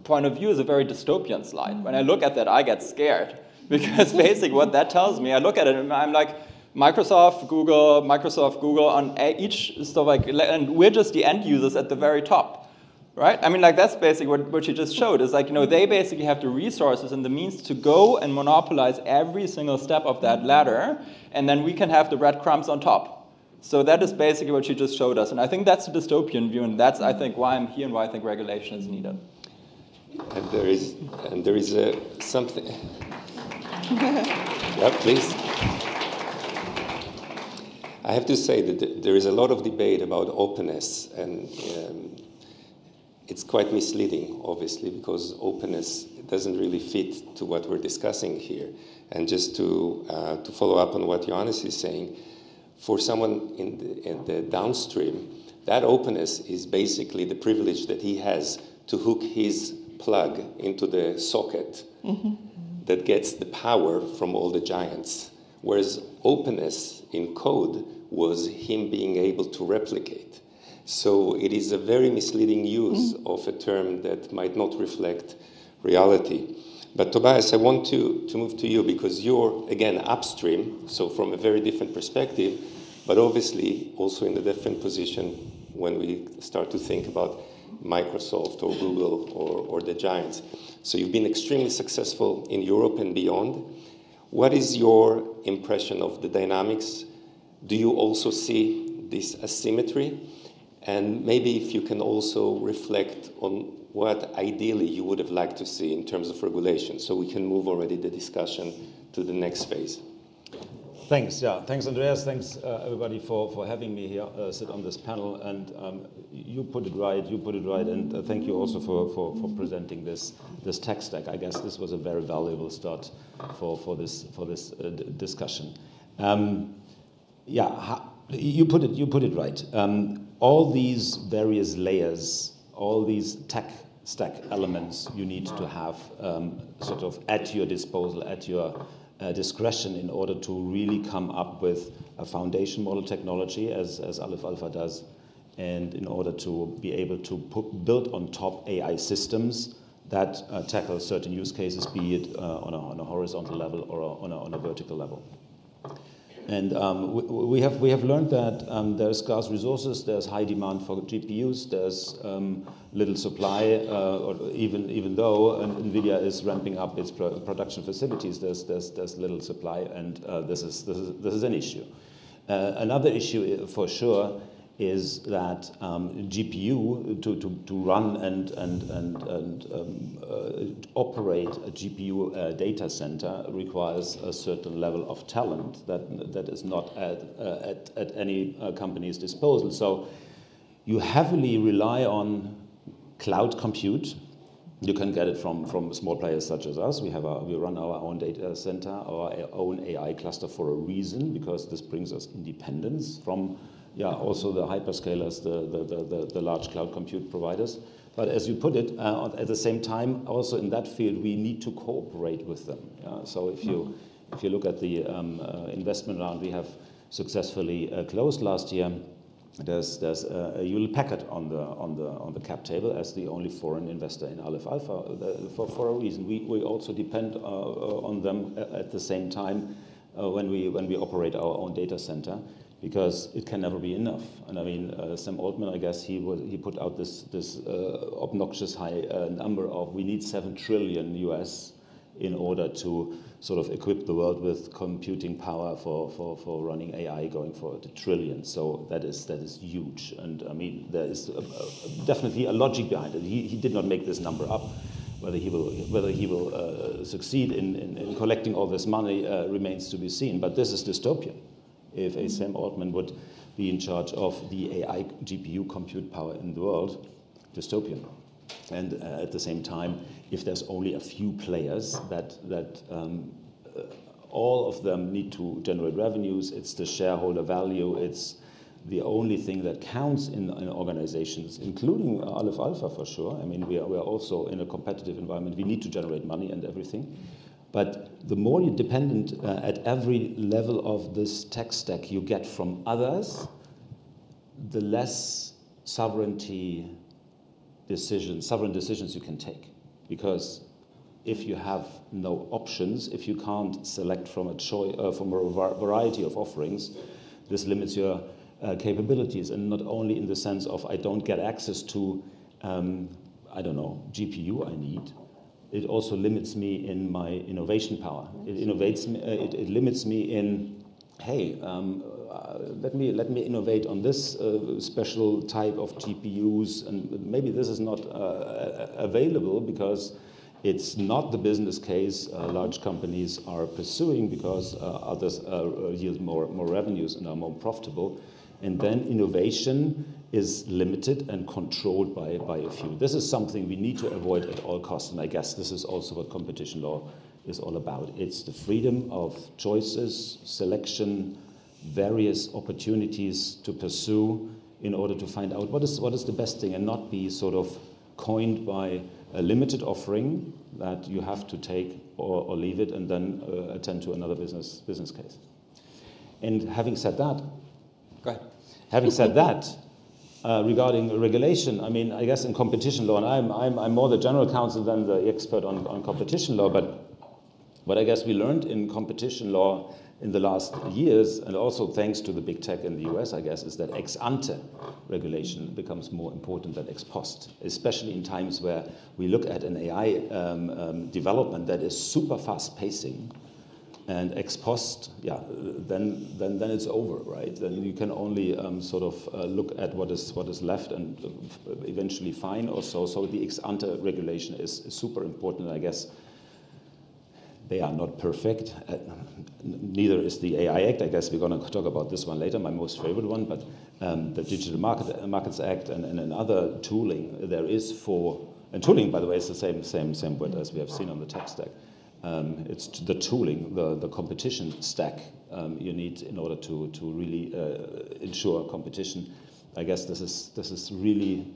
point of view, is a very dystopian slide. When I look at that, I get scared. Because basically what that tells me, I look at it and I'm like, Microsoft, Google, on each stuff, and we're just the end users at the very top, right? I mean, that's basically what you just showed, is they basically have the resources and the means to go and monopolize every single step of that ladder, and then we can have the breadcrumbs on top. So that is basically what you just showed us, and I think that's a dystopian view, and that's, I think, why I'm here and why I think regulation is needed. And there is something. Yeah, please. I have to say that there is a lot of debate about openness, and it's quite misleading, obviously, because openness doesn't really fit to what we're discussing here. And just to follow up on what Johannes is saying, for someone in the downstream, that openness is basically the privilege that he has to hook his plug into the socket that gets the power from all the giants. Whereas openness in code was him being able to replicate. So it is a very misleading use of a term that might not reflect reality. But Tobias, I want to move to you, because you're, again, upstream, so from a very different perspective, but obviously also in a different position when we start to think about Microsoft or Google or the giants. So you've been extremely successful in Europe and beyond. What is your impression of the dynamics? Do you also see this asymmetry? And maybe if you can also reflect on what ideally you would have liked to see in terms of regulation, so we can move already the discussion to the next phase. Thanks, yeah. Thanks, Andreas. Thanks, everybody, for having me here, sit on this panel. And you put it right, and thank you also for presenting this tech stack. I guess this was a very valuable start for this discussion. Yeah, you put it right. All these various layers all these tech stack elements you need to have sort of at your disposal, at your discretion, in order to really come up with a foundation model technology, as Aleph Alpha does, and in order to be able to build on top AI systems that tackle certain use cases, be it on a horizontal level or on a vertical level. And we have learned that there's scarce resources, there's high demand for GPUs, there's little supply, or even though NVIDIA is ramping up its production facilities, there's little supply, and this is an issue. Another issue for sure is that GPU to run and operate a GPU data center requires a certain level of talent that is not at any company's disposal. So you heavily rely on cloud compute. You can get it from small players such as us. We run our own data center, our own AI cluster for a reason, because this brings us independence from also the hyperscalers, the large cloud compute providers. But as you put it, at the same time, also in that field, we need to cooperate with them. So if you look at the investment round we have successfully closed last year, there's a Hewlett Packard on the cap table as the only foreign investor in Aleph Alpha for a reason. We also depend on them at the same time when we operate our own data center, because it can never be enough. And I mean, Sam Altman, I guess he put out this obnoxious high number of, we need $7 trillion US in order to sort of equip the world with computing power for running AI, going for $1 trillion. So that is huge. And I mean, there is definitely a logic behind it. He did not make this number up. Whether he will succeed in collecting all this money remains to be seen. But this is dystopian. If a Sam Altman would be in charge of the AI GPU compute power in the world, dystopian. And at the same time, if there's only a few players that all of them need to generate revenues, it's the shareholder value, it's the only thing that counts in organizations, including Aleph Alpha for sure. I mean, we are also in a competitive environment. We need to generate money and everything. But the more you're dependent at every level of this tech stack you get from others, the less sovereign decisions you can take. Because if you have no options, if you can't select from a variety of offerings, this limits your capabilities, and not only in the sense of I don't get access to, GPU I need. It also limits me in my innovation power. It limits me in, hey, let me innovate on this special type of GPUs, and maybe this is not available because it's not the business case large companies are pursuing, because others yield more revenues and are more profitable. And then innovation is limited and controlled by a few. This is something we need to avoid at all costs, and I guess this is also what competition law is all about. It's the freedom of choices, selection, various opportunities to pursue in order to find out what is the best thing, and not be sort of coined by a limited offering that you have to take or leave it and then attend to another business case. And having said that, go ahead. Having said that, regarding regulation, I mean, I guess in competition law, and I'm more the general counsel than the expert on competition law, but what I guess we learned in competition law in the last years, and also thanks to the big tech in the US, I guess, is that ex ante regulation becomes more important than ex post, especially in times where we look at an AI development that is super fast pacing. And ex post, then it's over, right? Then you can only sort of look at what is left and eventually fine or so. So the ex ante regulation is super important, and I guess they are not perfect. Neither is the AI Act. I guess we're going to talk about this one later, my most favorite one. But the Digital Markets Act and another tooling there is for, and tooling, by the way, is the same word as we have seen on the tech stack. It's the tooling, the competition stack you need in order to really ensure competition. I guess this is really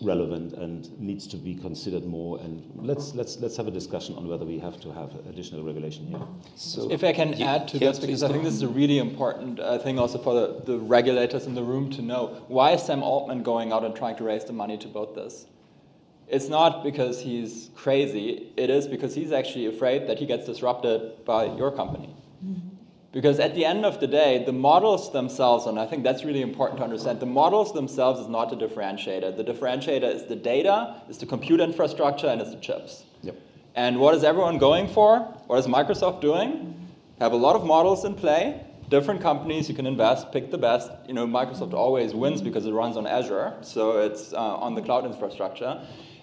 relevant and needs to be considered more. And let's have a discussion on whether we have to have additional regulation here. So if I can add to this, because I think this is a really important thing also for the regulators in the room to know. Why is Sam Altman going out and trying to raise the money to build this? It's not because he's crazy. It is because he's actually afraid that he gets disrupted by your company. Because at the end of the day, the models themselves, and I think that's really important to understand, the models themselves is not the differentiator. The differentiator is the data, is the compute infrastructure, and it's the chips. Yep. And what is everyone going for? What is Microsoft doing? Have a lot of models in play, different companies, you can invest, pick the best. You know, Microsoft always wins because it runs on Azure, so it's on the cloud infrastructure.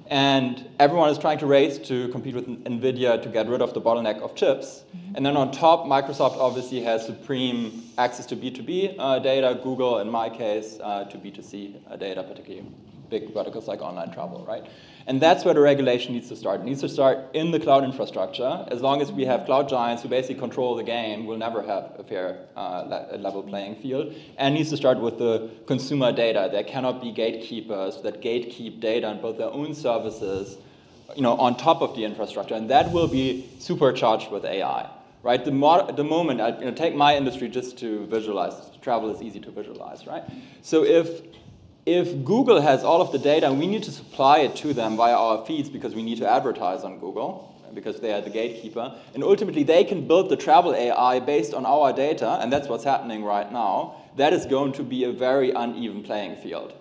And everyone is trying to race to compete with NVIDIA to get rid of the bottleneck of chips. And then on top, Microsoft obviously has supreme access to B2B data, Google, in my case, to B2C data, particularly big verticals like online travel, right? And that's where the regulation needs to start. It needs to start in the cloud infrastructure. As long as we have cloud giants who basically control the game, we'll never have a fair level playing field. And it needs to start with the consumer data. There cannot be gatekeepers that gatekeep data and build their own services, you know, on top of the infrastructure. And that will be supercharged with AI. Right? The moment, take my industry just to visualize. Travel is easy to visualize, right? So if Google has all of the data and we need to supply it to them via our feeds because we need to advertise on Google, because they are the gatekeeper, and ultimately they can build the travel AI based on our data, and that's what's happening right now, that is going to be a very uneven playing field.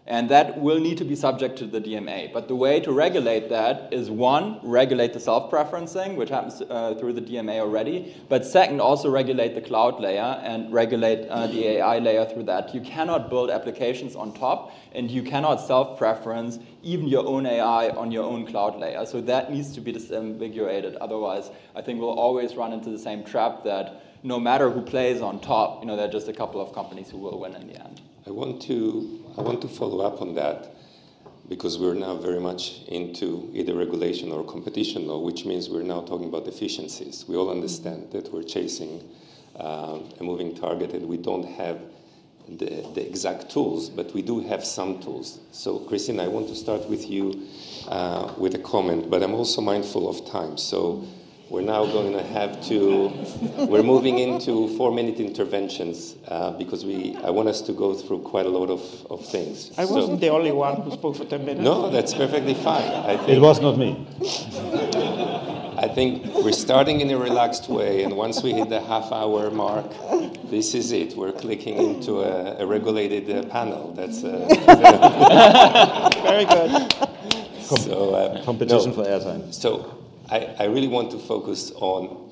And that will need to be subject to the DMA. But the way to regulate that is, one, regulate the self-preferencing, which happens through the DMA already. But second, also regulate the cloud layer and regulate the AI layer through that. You cannot build applications on top, and you cannot self-preference even your own AI on your own cloud layer. So that needs to be disambiguated. Otherwise, I think we'll always run into the same trap that no matter who plays on top, there are just a couple of companies who will win in the end. I want to follow up on that, because we're now very much into either regulation or competition law, which means we're now talking about efficiencies. We all understand that we're chasing a moving target and we don't have the exact tools, but we do have some tools. So, Christine, I want to start with you with a comment, but I'm also mindful of time. So we're now going to have to, we're moving into 4-minute interventions because I want us to go through quite a lot of things. I wasn't the only one who spoke for 10 minutes. No, that's perfectly fine. I think, it was not me. I think we're starting in a relaxed way, and once we hit the half-hour mark, this is it. We're clicking into a regulated panel. That's very good. Competition for airtime. So I really want to focus on,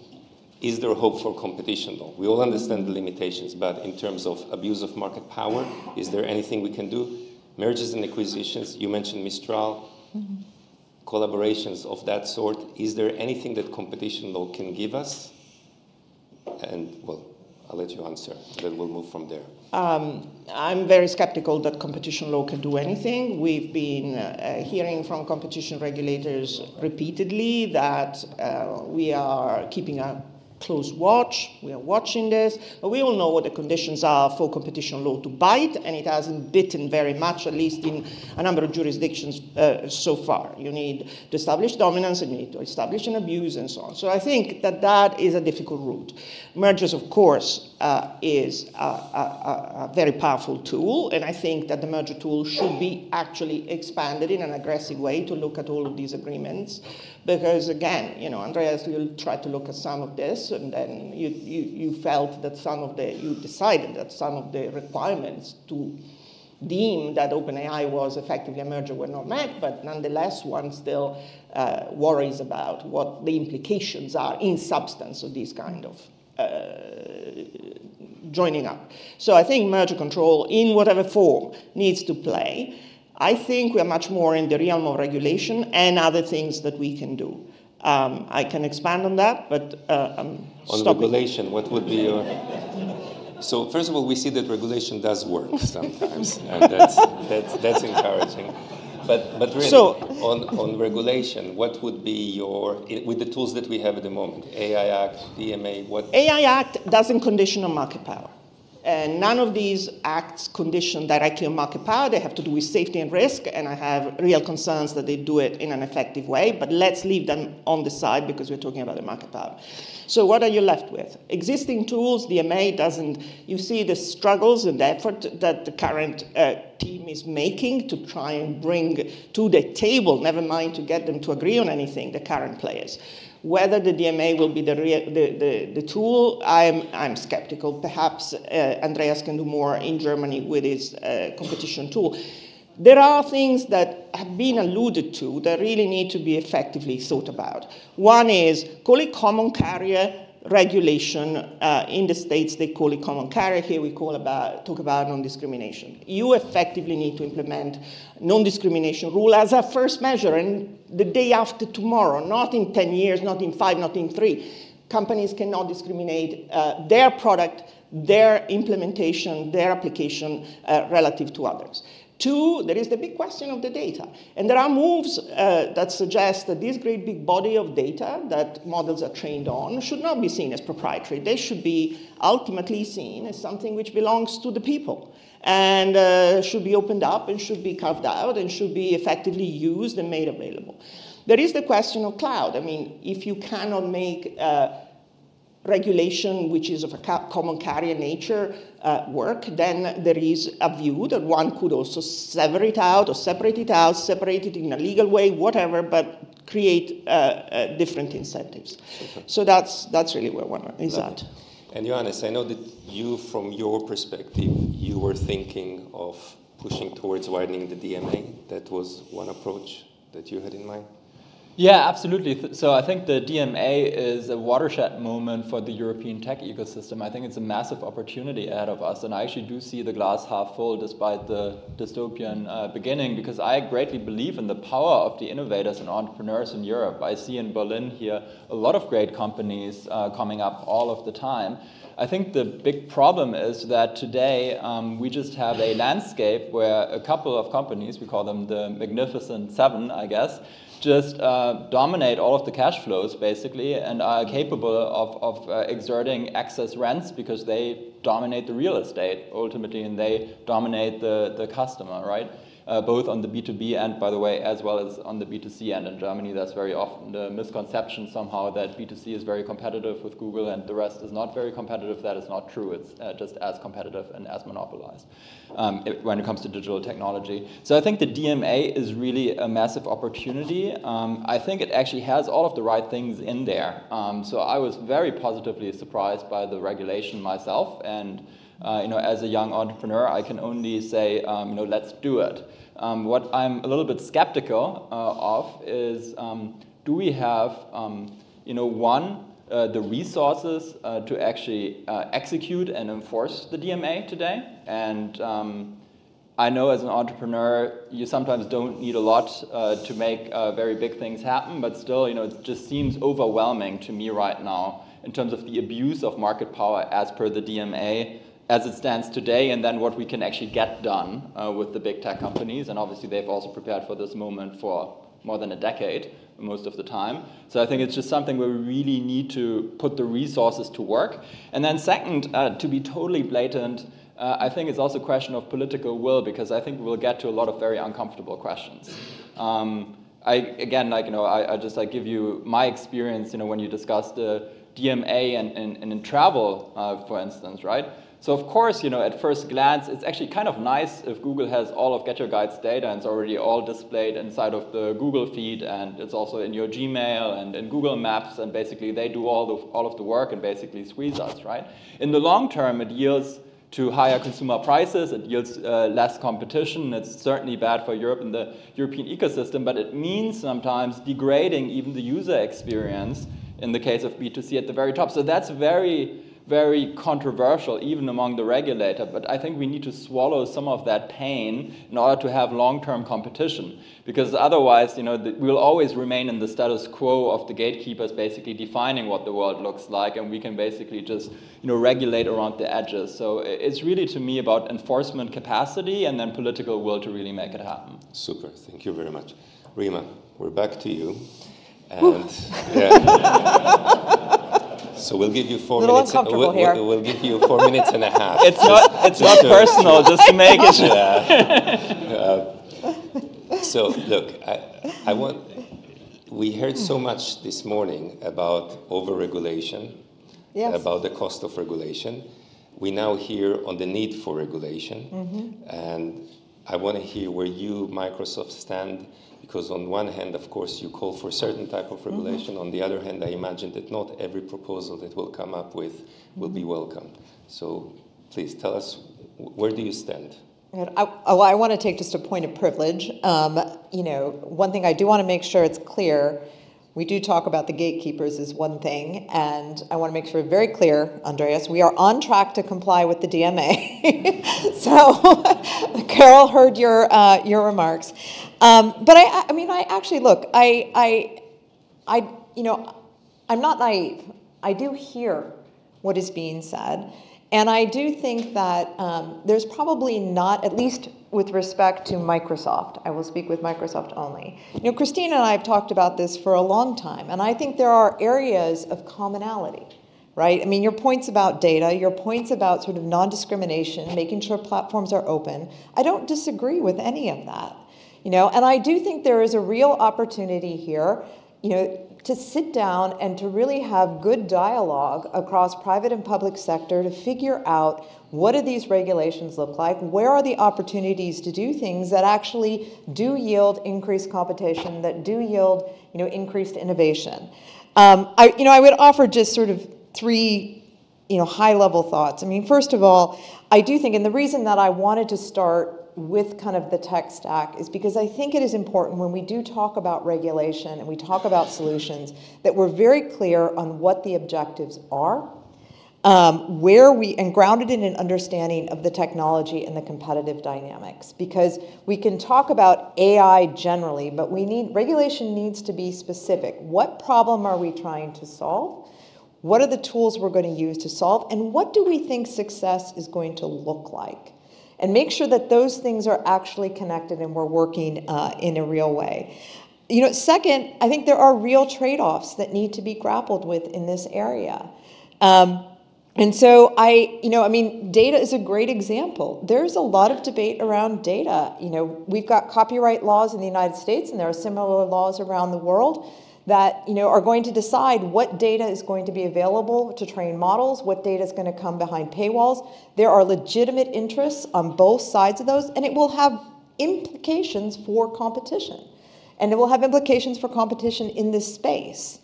is there hope for competition law? We all understand the limitations, but in terms of abuse of market power, is there anything we can do? Mergers and acquisitions, you mentioned Mistral, collaborations of that sort. Is there anything that competition law can give us? And, well, I'll let you answer, then we'll move from there. I'm very skeptical that competition law can do anything. We've been hearing from competition regulators repeatedly that we are keeping a close watch. We are watching this, but we all know what the conditions are for competition law to bite, and it hasn't bitten very much, at least in a number of jurisdictions so far. You need to establish dominance, and you need to establish an abuse, and so on. So I think that is a difficult route. Mergers, of course, is a very powerful tool, and I think that the merger tool should be actually expanded in an aggressive way to look at all of these agreements. Because again, Andreas, you tried to look at some of this, and then you felt that you decided that some of the requirements to deem that OpenAI was effectively a merger were not met, but nonetheless, one still worries about what the implications are in substance of these kind of joining up. So I think merger control, in whatever form, needs to play. I think we are much more in the realm of regulation and other things that we can do. I can expand on that, but I'm on stopping. Regulation, what would be your... So first of all, we see that regulation does work sometimes, and that's encouraging. But really, on regulation, what would be with the tools that we have at the moment, AI Act, DMA, what? AI Act doesn't condition on market power. And none of these acts condition directly on market power. They have to do with safety and risk, and I have real concerns that they do it in an effective way, but let's leave them on the side because we're talking about the market power. So what are you left with? Existing tools, DMA doesn't, you see the struggles and the effort that the current team is making to try and bring to the table, never mind to get them to agree on anything, the current players. Whether the DMA will be the tool, I'm skeptical. Perhaps Andreas can do more in Germany with his competition tool. There are things that have been alluded to that really need to be effectively thought about. One is, call it common carrier regulation. In the States, they call it common carrier. Here we talk about non-discrimination. You effectively need to implement non-discrimination rule as a first measure, and the day after tomorrow, not in 10 years, not in 5, not in 3. Companies cannot discriminate their product, their implementation, their application relative to others. 2, there is the big question of the data. And there are moves that suggest that this great big body of data that models are trained on should not be seen as proprietary. They should be ultimately seen as something which belongs to the people and should be opened up and should be carved out and should be effectively used and made available. There is the question of cloud. I mean, if you cannot make regulation which is of a common carrier nature work, then there is a view that one could also sever it out or separate it in a legal way, whatever, but create different incentives. So that's really where one is at. And Johannes, I know that you, from your perspective, you were thinking of pushing towards widening the DMA. That was one approach that you had in mind? Yeah, absolutely. So I think the DMA is a watershed moment for the European tech ecosystem. I think it's a massive opportunity ahead of us, and I actually do see the glass half full despite the dystopian beginning, because I greatly believe in the power of the innovators and entrepreneurs in Europe. I see in Berlin here a lot of great companies coming up all of the time. I think the big problem is that today we just have a landscape where a couple of companies, we call them the Magnificent Seven, I guess, just dominate all of the cash flows, basically, and are capable of exerting excess rents because they dominate the real estate, ultimately, and they dominate the customer, right? Both on the B2B end, by the way, as well as on the B2C end. In Germany, that's very often the misconception somehow that B2C is very competitive with Google and the rest is not very competitive. That is not true. It's just as competitive and as monopolized when it comes to digital technology. So I think the DMA is really a massive opportunity. I think it actually has all of the right things in there. So I was very positively surprised by the regulation myself, and as a young entrepreneur, I can only say, let's do it. What I'm a little bit skeptical of is, do we have, the resources to actually execute and enforce the DMA today? And I know as an entrepreneur, you sometimes don't need a lot to make very big things happen, but still, it just seems overwhelming to me right now in terms of the abuse of market power as per the DMA, as it stands today, and then what we can actually get done with the big tech companies. And obviously they've also prepared for this moment for more than a decade, most of the time. So I think it's just something where we really need to put the resources to work. And then second, to be totally blatant, I think it's also a question of political will, because I think we'll get to a lot of very uncomfortable questions. I just give you my experience, when you discuss the DMA and in travel, for instance, right? So of course, at first glance, it's actually kind of nice if Google has all of Get Your Guide's data and it's already all displayed inside of the Google feed, and it's also in your Gmail and in Google Maps, and basically they do all of the work and basically squeeze us, right? In the long term, it yields to higher consumer prices, it yields less competition. It's certainly bad for Europe and the European ecosystem, but it means sometimes degrading even the user experience in the case of B2C at the very top. So that's very, very controversial even among the regulator, but I think we need to swallow some of that pain in order to have long-term competition, because otherwise, we'll always remain in the status quo of the gatekeepers basically defining what the world looks like, and we can basically just, regulate around the edges. So it's really, to me, about enforcement capacity and then political will to really make it happen. Super, thank you very much. Rima, we're back to you. And yeah. So we'll give you 4 Little minutes. uncomfortable here. We'll give you 4 minutes and a half. It's not personal, just to make it. So look, we heard so much this morning about over-regulation, Yes. about the cost of regulation. We now hear on the need for regulation, and I want to hear where you, Microsoft, stand, because on one hand, of course, you call for a certain type of regulation. On the other hand, I imagine that not every proposal that we'll come up with will be welcomed. So please tell us, where do you stand? I want to take just a point of privilege. One thing I do want to make sure it's clear, we do talk about the gatekeepers as one thing, and I want to make sure very clear, Andreas, we are on track to comply with the DMA. So Carol heard your remarks. But I actually, look, I'm not naive. I do hear what is being said. And I do think that there's probably not, at least with respect to Microsoft, I will speak with Microsoft only. Christine and I have talked about this for a long time, and I think there are areas of commonality, right? Your points about data, your points about sort of non-discrimination, making sure platforms are open, I don't disagree with any of that, and I do think there is a real opportunity here, to sit down and to really have good dialogue across private and public sector to figure out what do these regulations look like, where are the opportunities to do things that actually do yield increased competition, that do yield increased innovation. I would offer just sort of three high-level thoughts. First of all, I do think, and the reason that I wanted to start with kind of the tech stack is because I think it is important when we do talk about regulation and we talk about solutions that we're very clear on what the objectives are, and grounded in an understanding of the technology and the competitive dynamics. Because we can talk about AI generally, but regulation needs to be specific. What problem are we trying to solve? What are the tools we're going to use to solve? And what do we think success is going to look like? And make sure that those things are actually connected and we're working in a real way. Second, I think there are real trade-offs that need to be grappled with in this area. And so data is a great example. There's a lot of debate around data. We've got copyright laws in the United States, and there are similar laws around the world that are going to decide what data is going to be available to train models, what data is going to come behind paywalls. There are legitimate interests on both sides of those, and it will have implications for competition. And it will have implications for competition in this space.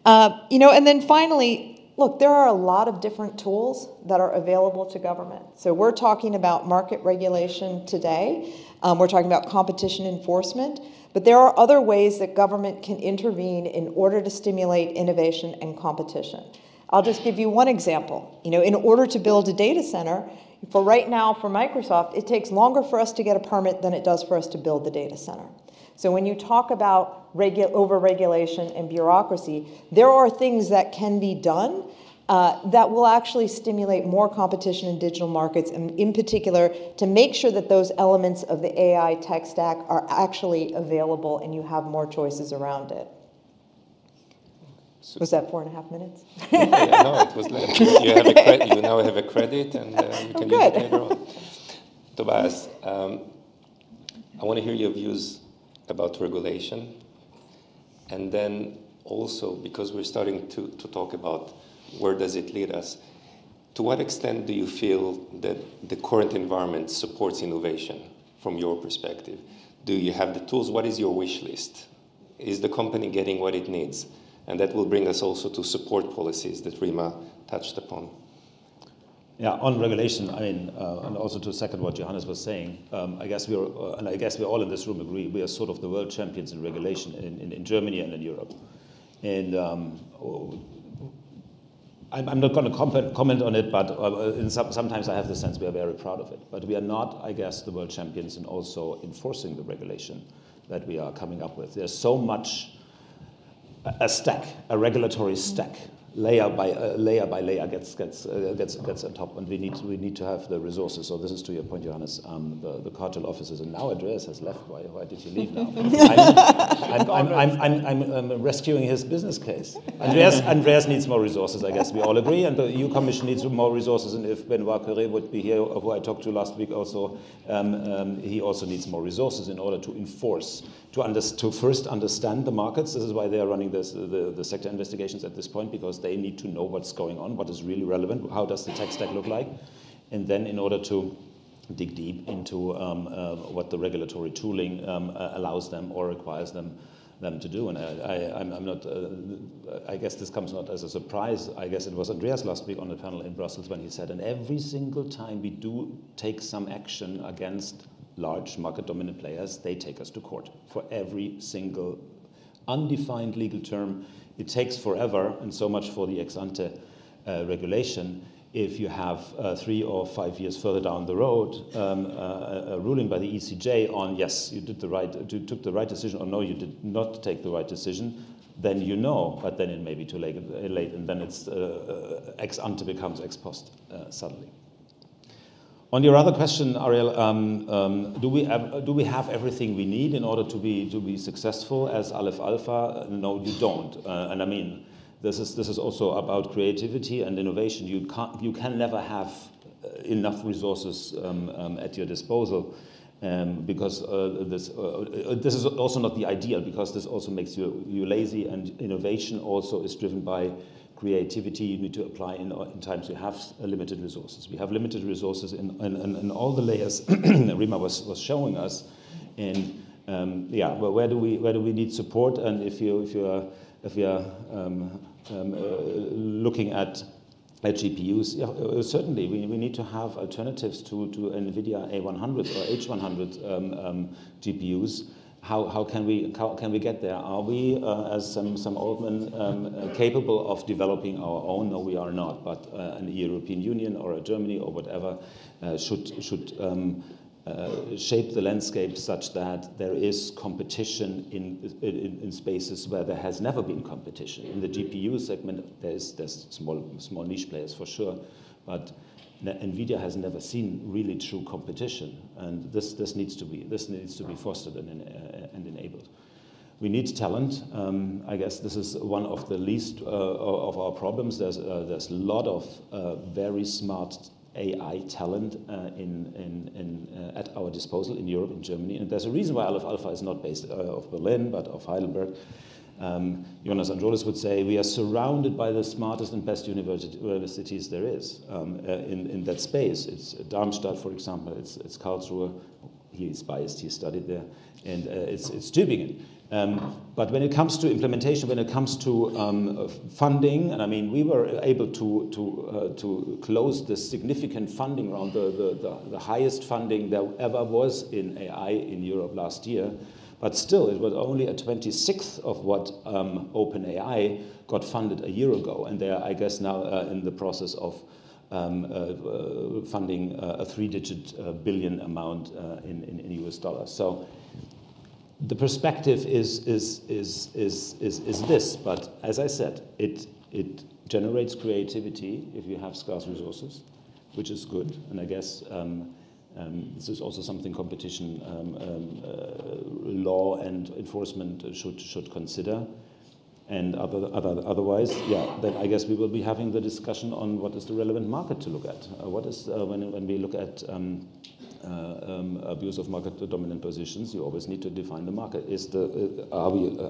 And then finally, look, there are a lot of different tools that are available to government. So we're talking about market regulation today. We're talking about competition enforcement. But there are other ways that government can intervene in order to stimulate innovation and competition. I'll just give you one example. In order to build a data center, for right now for Microsoft, it takes longer for us to get a permit than it does for us to build the data center. So when you talk about over-regulation and bureaucracy, there are things that can be done that will actually stimulate more competition in digital markets, and in particular, to make sure that those elements of the AI tech stack are actually available and you have more choices around it. Was that 4.5 minutes? No, it was less. You now have a credit, and you can use it later on. Tobias, I want to hear your views about regulation, and then also, because we're starting to talk about where does it lead us, to what extent do you feel that the current environment supports innovation from your perspective? Do you have the tools? What is your wish list? Is the company getting what it needs? And that will bring us also to support policies that Rima touched upon. Yeah, on regulation, and also to second what Johannes was saying, I guess we all in this room agree, we are sort of the world champions in regulation in Germany and in Europe. And I'm not going to comment on it, but sometimes I have the sense we are very proud of it. But we are not, I guess, the world champions in also enforcing the regulation that we are coming up with. There's so much, a regulatory stack layer by layer gets on top, and we need to have the resources. So this is to your point, Johannes. The cartel offices, and now Andreas has left. Why did you leave now? I'm rescuing his business case. Andreas needs more resources, I guess we all agree, and the EU Commission needs more resources. And if Benoit Curé would be here, who I talked to last week, also he also needs more resources in order to enforce, to first understand the markets. This is why they are running the sector investigations at this point, because they need to know what's going on, what is really relevant, how does the tech stack look like, and then in order to dig deep into what the regulatory tooling allows them or requires them to do. And I'm not, I guess this comes not as a surprise. I guess it was Andreas last week on the panel in Brussels when he said, and every single time we do take some action against large market dominant players, they take us to court for every single undefined legal term. It takes forever, and so much for the ex-ante regulation. If you have 3 or 5 years further down the road, a ruling by the ECJ on yes, you took the right decision, or no, you did not take the right decision, then you know, but then it may be too late, and then it's ex-ante becomes ex-post suddenly. On your other question, Ariel, do we have everything we need in order to be successful as Aleph Alpha? No, you don't. And I mean, this is also about creativity and innovation. You can never have enough resources at your disposal, because this is also not the ideal, because this also makes you lazy, and innovation also is driven by creativity you need to apply in times you have limited resources. We have limited resources in all the layers Rima was showing us, and yeah, well, where do we need support? And if we are looking at GPUs, yeah, certainly we need to have alternatives to NVIDIA A100 or H100 GPUs. How can we get there? Are we, as some old men, capable of developing our own? No, we are not. But an European Union or a Germany or whatever should shape the landscape such that there is competition in spaces where there has never been competition. In the GPU segment, there's small niche players for sure, but NVIDIA has never seen really true competition, and this needs to be fostered and enabled. We need talent. I guess this is one of the least of our problems. There's a lot of very smart AI talent at our disposal in Europe, in Germany, and there's a reason why Aleph Alpha is not based of Berlin but of Heidelberg. Jonas Androlis would say we are surrounded by the smartest and best universities there is in that space. It's Darmstadt, for example. It's Karlsruhe. He is biased. He studied there, and it's Tübingen. But when it comes to implementation, when it comes to funding, and I mean, we were able to close the significant funding round, the highest funding there ever was in AI in Europe last year. But still, it was only a 26th of what OpenAI got funded a year ago, and they are, I guess, now in the process of funding a 3-digit billion amount in US dollars. So the perspective is this, but as I said, it generates creativity if you have scarce resources, which is good, and I guess. This is also something competition law and enforcement should consider. And otherwise, yeah, then I guess we will be having the discussion on what is the relevant market to look at. What is when we look at abuse of market dominant positions, you always need to define the market.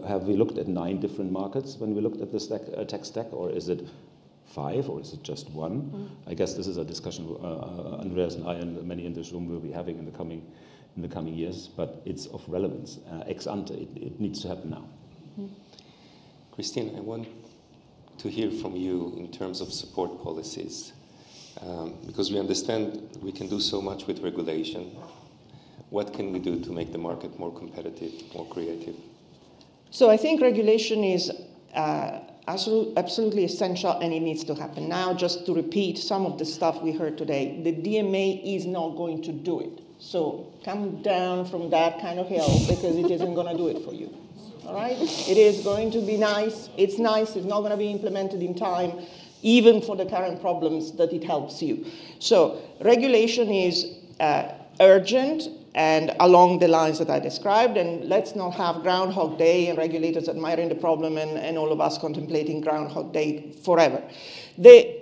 Have we looked at 9 different markets when we looked at the tech stack, or is it 5, or is it just 1? I guess this is a discussion Andreas and I and many in this room will be having in the coming years. But it's of relevance. Ex ante, it needs to happen now. Christine, I want to hear from you in terms of support policies, because we understand we can do so much with regulation. What can we do to make the market more competitive, more creative? So I think regulation is absolutely essential, and it needs to happen now. Just to repeat some of the stuff we heard today, the DMA is not going to do it. So come down from that kind of hill, because it isn't going to do it for you. all right? It is going to be nice. It's nice. It's not going to be implemented in time, even for the current problems that it helps you. So regulation is urgent and along the lines that I described, and let's not have Groundhog Day and regulators admiring the problem and all of us contemplating Groundhog Day forever. The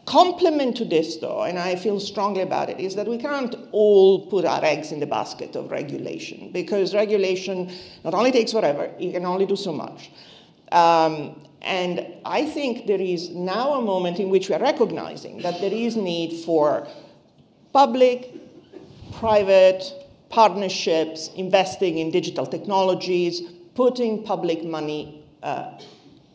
complement to this, though, and I feel strongly about it, is that we can't all put our eggs in the basket of regulation, because regulation not only takes forever, it can only do so much. And I think there is now a moment in which we are recognizing that there is need for public, private partnerships, investing in digital technologies, putting public money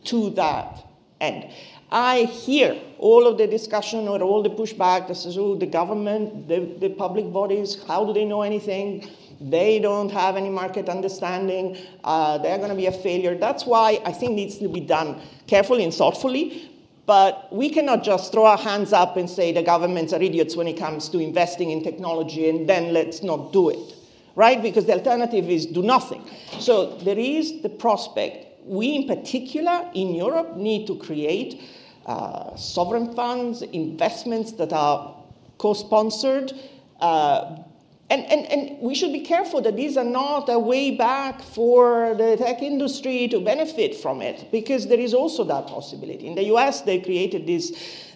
to that end. I hear all of the discussion or all the pushback that says, oh, the government, the public bodies, how do they know anything? They don't have any market understanding. They're going to be a failure. That's why I think it needs to be done carefully and thoughtfully. But we cannot just throw our hands up and say the governments are idiots when it comes to investing in technology and then let's not do it, right? Because the alternative is do nothing. So there is the prospect. We, in particular, in Europe, need to create sovereign funds, investments that are co-sponsored, and we should be careful that these are not a way back for the tech industry to benefit from it, because there is also that possibility. In the US, they created this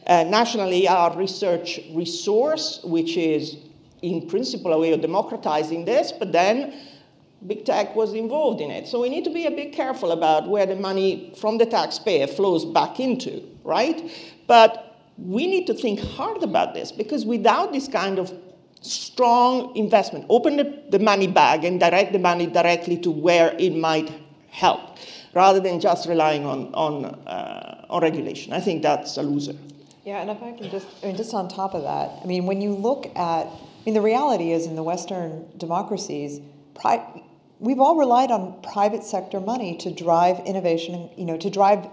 national AI research resource, which is, in principle, a way of democratizing this, but then big tech was involved in it. So we need to be a bit careful about where the money from the taxpayer flows back into, right? But we need to think hard about this, because without this kind of strong investment, open the money bag and direct the money directly to where it might help, rather than just relying on regulation. I think that's a loser. Yeah, and if I can just on top of that, I mean, when you look at, the reality is in the Western democracies, we've all relied on private sector money to drive innovation, to drive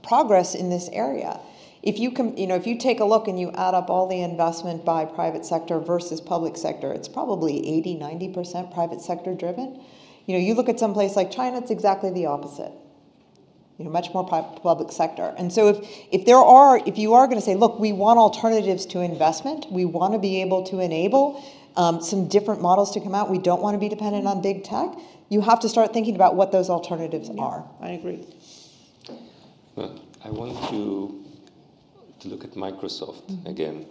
progress in this area. If you take a look and you add up all the investment by private sector versus public sector, it's probably 80-90% private sector driven. You look at some place like China, it's exactly the opposite. Much more public sector. And so if you are going to say, look, we want alternatives to investment, we want to be able to enable some different models to come out, we don't want to be dependent on big tech, you have to start thinking about what those alternatives are. I agree. Well, I want to look at Microsoft again,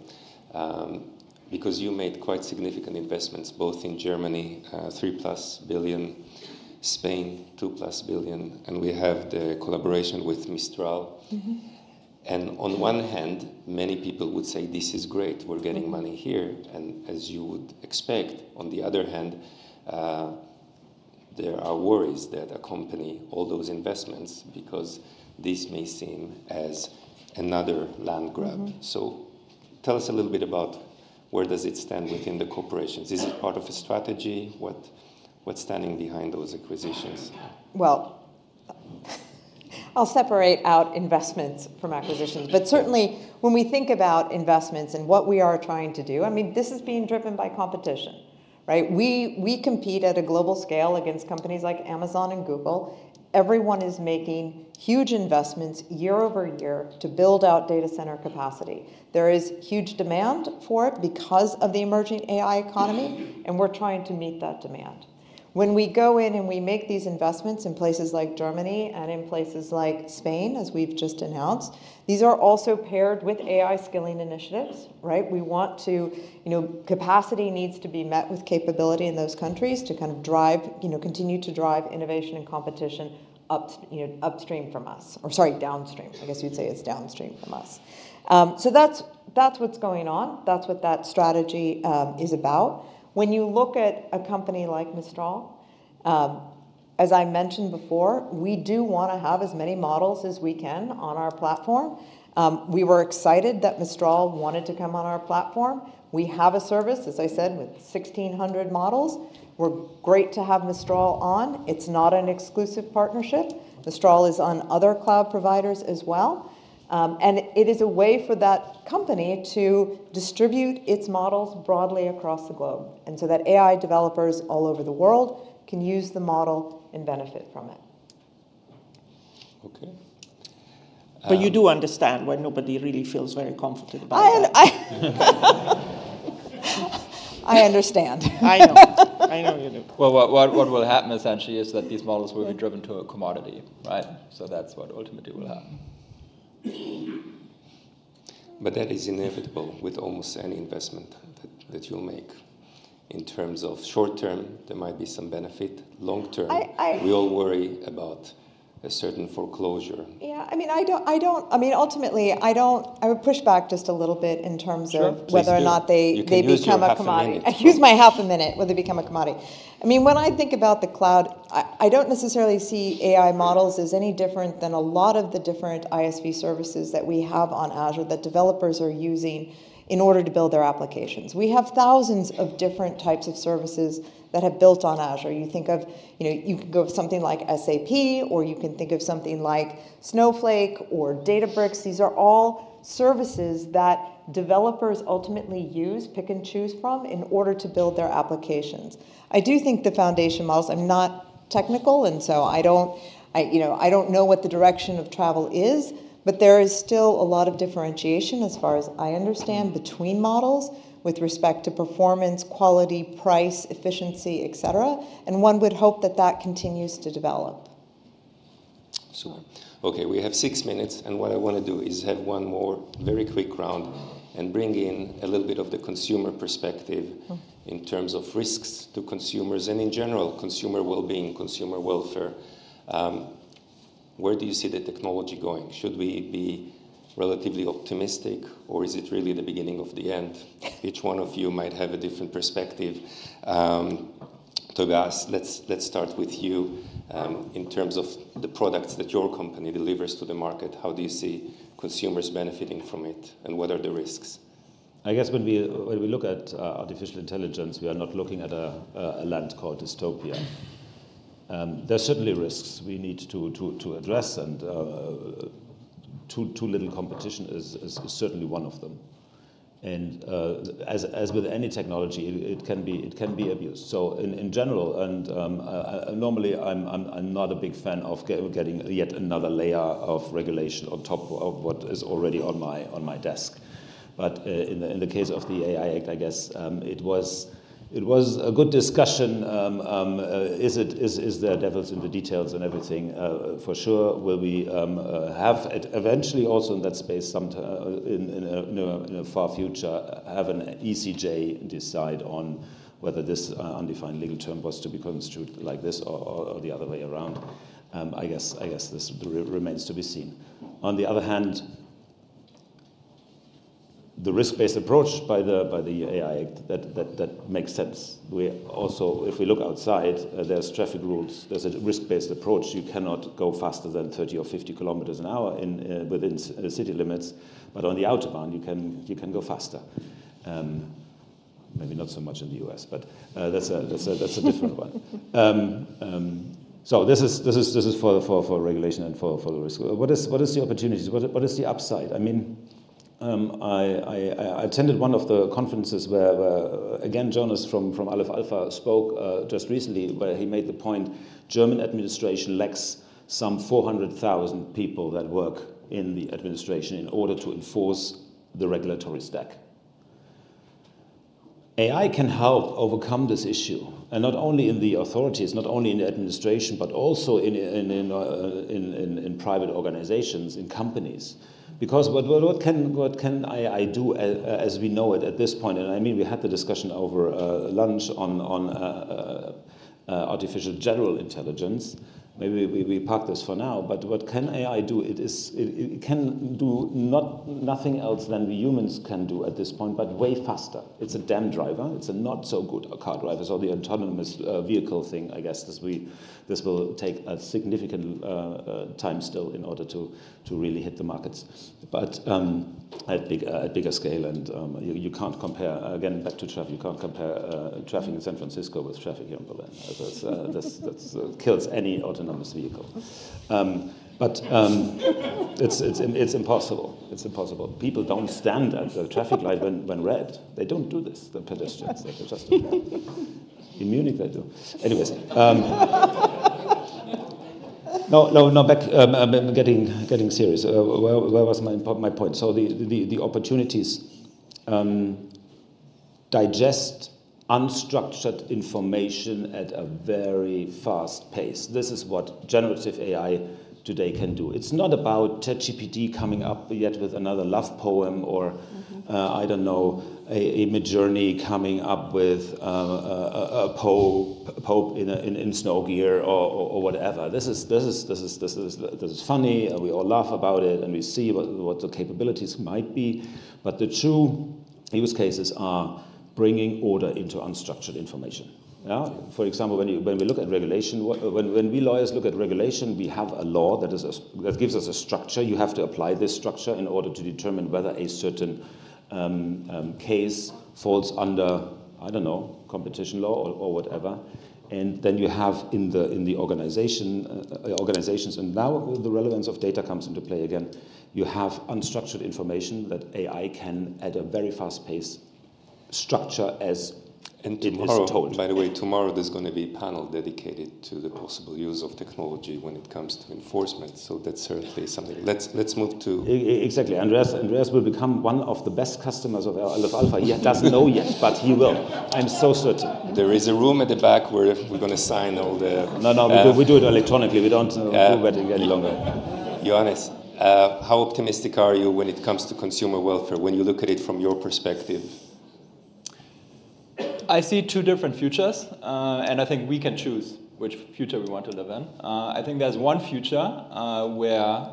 because you made quite significant investments both in Germany, 3+ billion, Spain, 2+ billion, and we have the collaboration with Mistral. Mm-hmm. And on one hand, many people would say, this is great, we're getting money here, and as you would expect, on the other hand, there are worries that accompany all those investments, because this may seem as another land grab. Mm-hmm. So tell us a little bit about where does it stand within the corporations? Is it part of a strategy? What's standing behind those acquisitions? Well, I'll separate out investments from acquisitions. But certainly when we think about investments and what we are trying to do, this is being driven by competition, right? We compete at a global scale against companies like Amazon and Google. Everyone is making huge investments year over year to build out data center capacity. There is huge demand for it because of the emerging AI economy, and we're trying to meet that demand. When we go in and we make these investments in places like Germany and in places like Spain, as we've just announced, these are also paired with AI skilling initiatives, right? We want to, capacity needs to be met with capability in those countries to kind of drive, continue to drive innovation and competition upstream from us, or sorry, downstream. I guess you'd say it's downstream from us. So that's what's going on. That's what that strategy is about. When you look at a company like Mistral, as I mentioned before, we do want to have as many models as we can on our platform. We were excited that Mistral wanted to come on our platform. We have a service, as I said, with 1,600 models. We're great to have Mistral on. It's not an exclusive partnership. Mistral is on other cloud providers as well. And it is a way for that company to distribute its models broadly across the globe. And so that AI developers all over the world can use the model and benefit from it. Okay. But you do understand why nobody really feels very confident about that. I understand. I know you do. Well, what will happen essentially is that these models will be driven to a commodity, right? So that's what ultimately will happen. But that is inevitable with almost any investment that you'll make. In terms of short term, there might be some benefit. Long term, we all worry about a certain foreclosure. Yeah, I mean, ultimately, I would push back just a little bit in terms of whether or not they become a commodity. I use my half a minute, whether they become a commodity. I mean, when I think about the cloud, I don't necessarily see AI models as any different than a lot of the different ISV services that we have on Azure that developers are using in order to build their applications. We have thousands of different types of services that have built on Azure. You think of, you can go with something like SAP, or you can think of something like Snowflake or Databricks. These are all services that developers ultimately use, pick and choose from, in order to build their applications. I do think the foundation models, I'm not technical, and so I don't know what the direction of travel is, but there is still a lot of differentiation, as far as I understand, between models with respect to performance, quality, price, efficiency, et cetera. And one would hope that that continues to develop. Super. Okay, we have 6 minutes, and what I want to do is have one more very quick round and bring in a little bit of the consumer perspective in terms of risks to consumers and in general, consumer well-being, consumer welfare. Where do you see the technology going? Should we be relatively optimistic, or is it really the beginning of the end? Each one of you might have a different perspective. Tobias, let's start with you. In terms of the products that your company delivers to the market, how do you see consumers benefiting from it, and what are the risks? I guess when we look at artificial intelligence, we are not looking at a land called dystopia. There are certainly risks we need to address, and too little competition is certainly one of them. And as with any technology, it can be abused. So in general, and normally I'm not a big fan of getting yet another layer of regulation on top of what is already on my desk. But in the case of the AI Act, I guess it was a good discussion. Is there devils in the details and everything? For sure. Will we have it eventually also in that space, sometime in a far future, have an ECJ decide on whether this undefined legal term was to be construed like this or the other way around? I guess this remains to be seen. On the other hand, the risk-based approach by the AI Act, that makes sense. We also, if we look outside, there's traffic rules. There's a risk-based approach. You cannot go faster than 30 or 50 kilometers an hour within city limits, but on the autobahn you can go faster. Maybe not so much in the US, but that's a different one. So this is for regulation and for the risk. What is the opportunities? What is the upside? I mean, I attended one of the conferences where again, Jonas from Aleph Alpha spoke just recently, where he made the point, German administration lacks some 400,000 people that work in the administration in order to enforce the regulatory stack. AI can help overcome this issue, and not only in the authorities, not only in the administration, but also in private organizations, in companies. Because what can AI do as we know it at this point? And I mean, we had the discussion over lunch on artificial general intelligence. Maybe we park this for now, but what can AI do? It can do nothing else than we humans can do at this point, but way faster. It's a damn driver. It's a not so good car driver. So the autonomous vehicle thing, I guess this will take a significant time still in order to really hit the markets, but at bigger scale. And you can't compare, again, back to traffic, you can't compare traffic in San Francisco with traffic here in Berlin. That kills any autonomous vehicle. But it's impossible. It's impossible. People don't stand at the traffic light when red. They don't do this, the pedestrians. They just do that. In Munich they do. Anyways. No. Back. Getting serious. Where was my point? So the opportunities digest unstructured information at a very fast pace. This is what generative AI today can do. It's not about ChatGPT coming up yet with another love poem, or I don't know, a Midjourney coming up with a pope in snow gear or whatever. This is funny, and we all laugh about it, and we see what the capabilities might be. But the true use cases are bringing order into unstructured information. Yeah? For example, when we look at regulation, when we lawyers look at regulation, we have a law that gives us a structure. You have to apply this structure in order to determine whether a certain case falls under, I don't know, competition law or whatever. And then you have in the organizations, and now the relevance of data comes into play again. You have unstructured information that AI can, at a very fast pace, structure as and tomorrow, by the way, tomorrow there's going to be a panel dedicated to the possible use of technology when it comes to enforcement. So that's certainly something. Let's move to... Exactly. Andreas will become one of the best customers of Alpha. He doesn't know yet, but he will. I'm so certain. There is a room at the back where we're going to sign all the... No, we do it electronically. We don't do that any longer. Johannes, how optimistic are you when it comes to consumer welfare, when you look at it from your perspective? I see two different futures, and I think we can choose which future we want to live in. I think there's one future where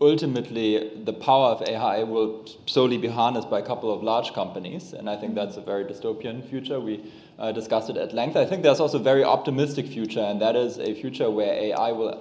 ultimately the power of AI will solely be harnessed by a couple of large companies, and I think that's a very dystopian future. We discussed it at length. I think there's also a very optimistic future, and that is a future where AI will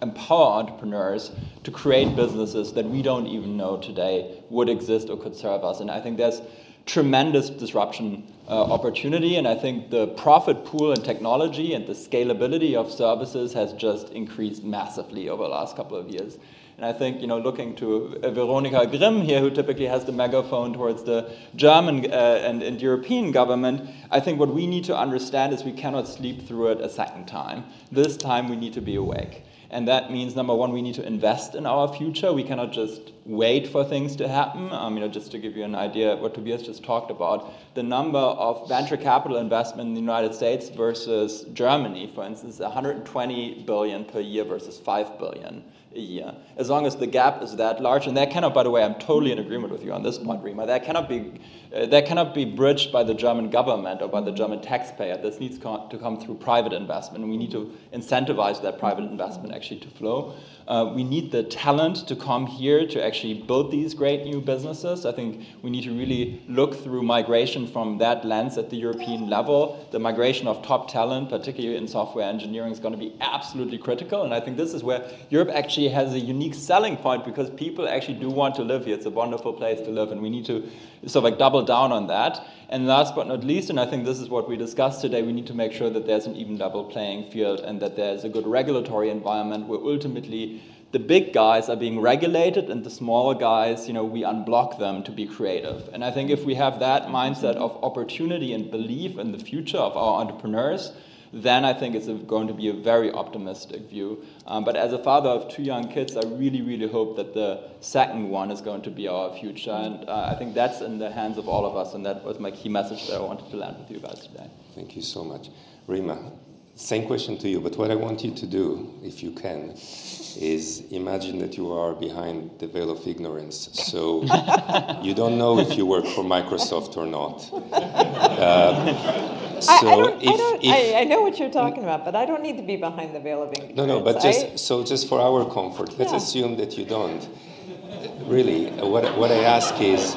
empower entrepreneurs to create businesses that we don't even know today would exist or could serve us. And I think there's tremendous disruption opportunity, and I think the profit pool in technology and the scalability of services has just increased massively over the last couple of years. And I think, looking to Veronika Grimm here, who typically has the megaphone towards the German and European government, I think what we need to understand is we cannot sleep through it a second time. This time we need to be awake. And that means, number one, we need to invest in our future. We cannot just wait for things to happen. Just to give you an idea of what Tobias just talked about, the number of venture capital investment in the United States versus Germany, for instance, 120 billion per year versus 5 billion a year. As long as the gap is that large, and that cannot, by the way, I'm totally in agreement with you on this point, Rima, that cannot be bridged by the German government or by the German taxpayer. This needs to come through private investment, and we need to incentivize that private investment actually to flow. We need the talent to come here to actually build these great new businesses. I think we need to really look through migration from that lens at the European level. The migration of top talent, particularly in software engineering, is going to be absolutely critical. And I think this is where Europe actually has a unique selling point, because people actually do want to live here. It's a wonderful place to live, and we need to sort of double down on that. And last but not least, and I think this is what we discussed today, we need to make sure that there's an even level playing field and that there's a good regulatory environment where ultimately the big guys are being regulated and the small guys, we unblock them to be creative. And I think if we have that mindset of opportunity and belief in the future of our entrepreneurs, then I think it's going to be a very optimistic view. But as a father of 2 young kids, I really, really hope that the second one is going to be our future. And I think that's in the hands of all of us. And that was my key message that I wanted to land with you guys today. Thank you so much. Rima, same question to you. But what I want you to do, if you can, is imagine that you are behind the veil of ignorance. So you don't know if you work for Microsoft or not. I know what you're talking about, but I don't need to be behind the veil of ignorance. No, but just for our comfort, let's assume that you don't. Really, what I ask is,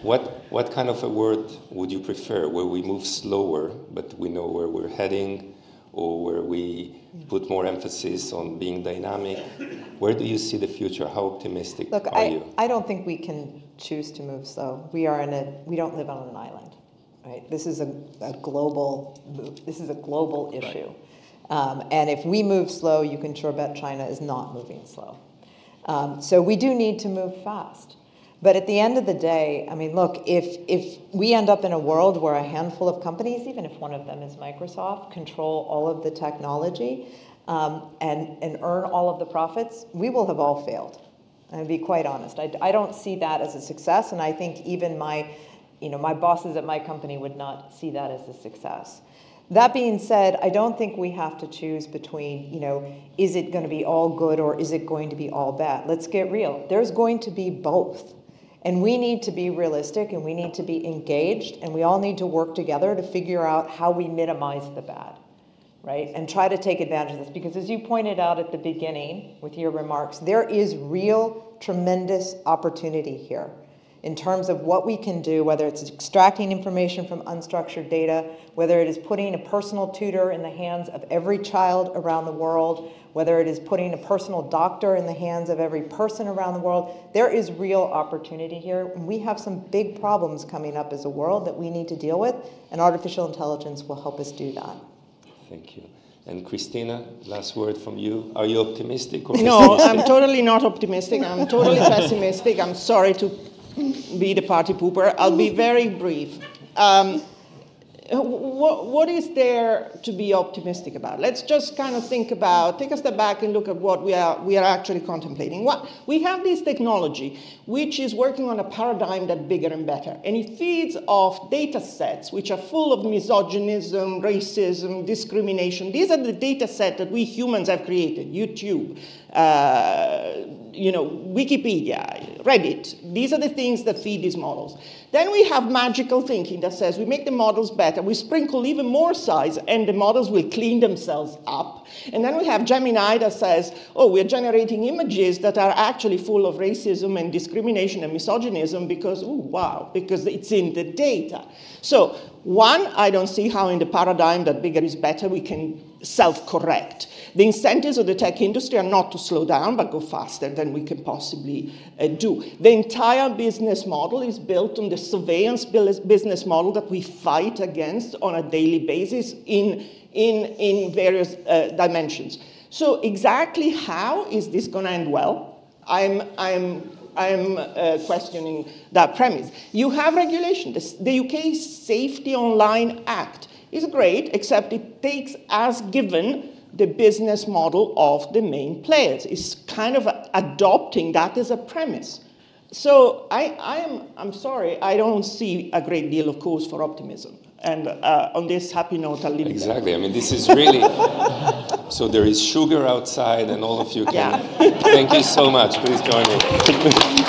what kind of a world would you prefer, where we move slower, but we know where we're heading, or where we put more emphasis on being dynamic? Where do you see the future? How optimistic are you? I don't think we can choose to move slow. We don't live on an island. Right? This is a global issue, and if we move slow, you can sure bet China is not moving slow. So we do need to move fast. But at the end of the day, I mean, look, if we end up in a world where a handful of companies, even if one of them is Microsoft, control all of the technology and earn all of the profits, we will have all failed. And to be quite honest, I don't see that as a success, and I think even my bosses at my company would not see that as a success. That being said, I don't think we have to choose between, is it going to be all good or is it going to be all bad? Let's get real. There's going to be both. And we need to be realistic and we need to be engaged and we all need to work together to figure out how we minimize the bad, right? And try to take advantage of this. Because as you pointed out at the beginning with your remarks, there is real tremendous opportunity here in terms of what we can do, whether it's extracting information from unstructured data, whether it is putting a personal tutor in the hands of every child around the world, whether it is putting a personal doctor in the hands of every person around the world. There is real opportunity here. And we have some big problems coming up as a world that we need to deal with, and artificial intelligence will help us do that. Thank you. And Christina, last word from you. Are you optimistic or No, I'm totally not optimistic. I'm totally pessimistic. I'm sorry to be the party pooper. I'll be very brief. What is there to be optimistic about? Let's just kind of take a step back and look at what we are actually contemplating. We have this technology which is working on a paradigm that's bigger and better, and it feeds off data sets which are full of misogynism, racism, discrimination. These are the data sets that we humans have created, YouTube, Wikipedia, Reddit. These are the things that feed these models. Then we have magical thinking that says we make the models better, we sprinkle even more size, and the models will clean themselves up. And then we have Gemini that says, oh, we're generating images that are actually full of racism and discrimination and misogynism because, oh, wow, because it's in the data. So, one, I don't see how in the paradigm that bigger is better we can self-correct. The incentives of the tech industry are not to slow down, but go faster than we can possibly do. The entire business model is built on the surveillance business model that we fight against on a daily basis in various dimensions. So exactly how is this going to end well? I'm questioning that premise. You have regulation. The UK Safety Online Act is great, except it takes as given the business model of the main players. It's kind of adopting that as a premise. So I'm sorry, I don't see a great deal of cause for optimism. And on this happy note, I'll leave it there. Exactly. I mean, this is really... So there is sugar outside, and all of you can... Yeah. Thank you so much. Please join me.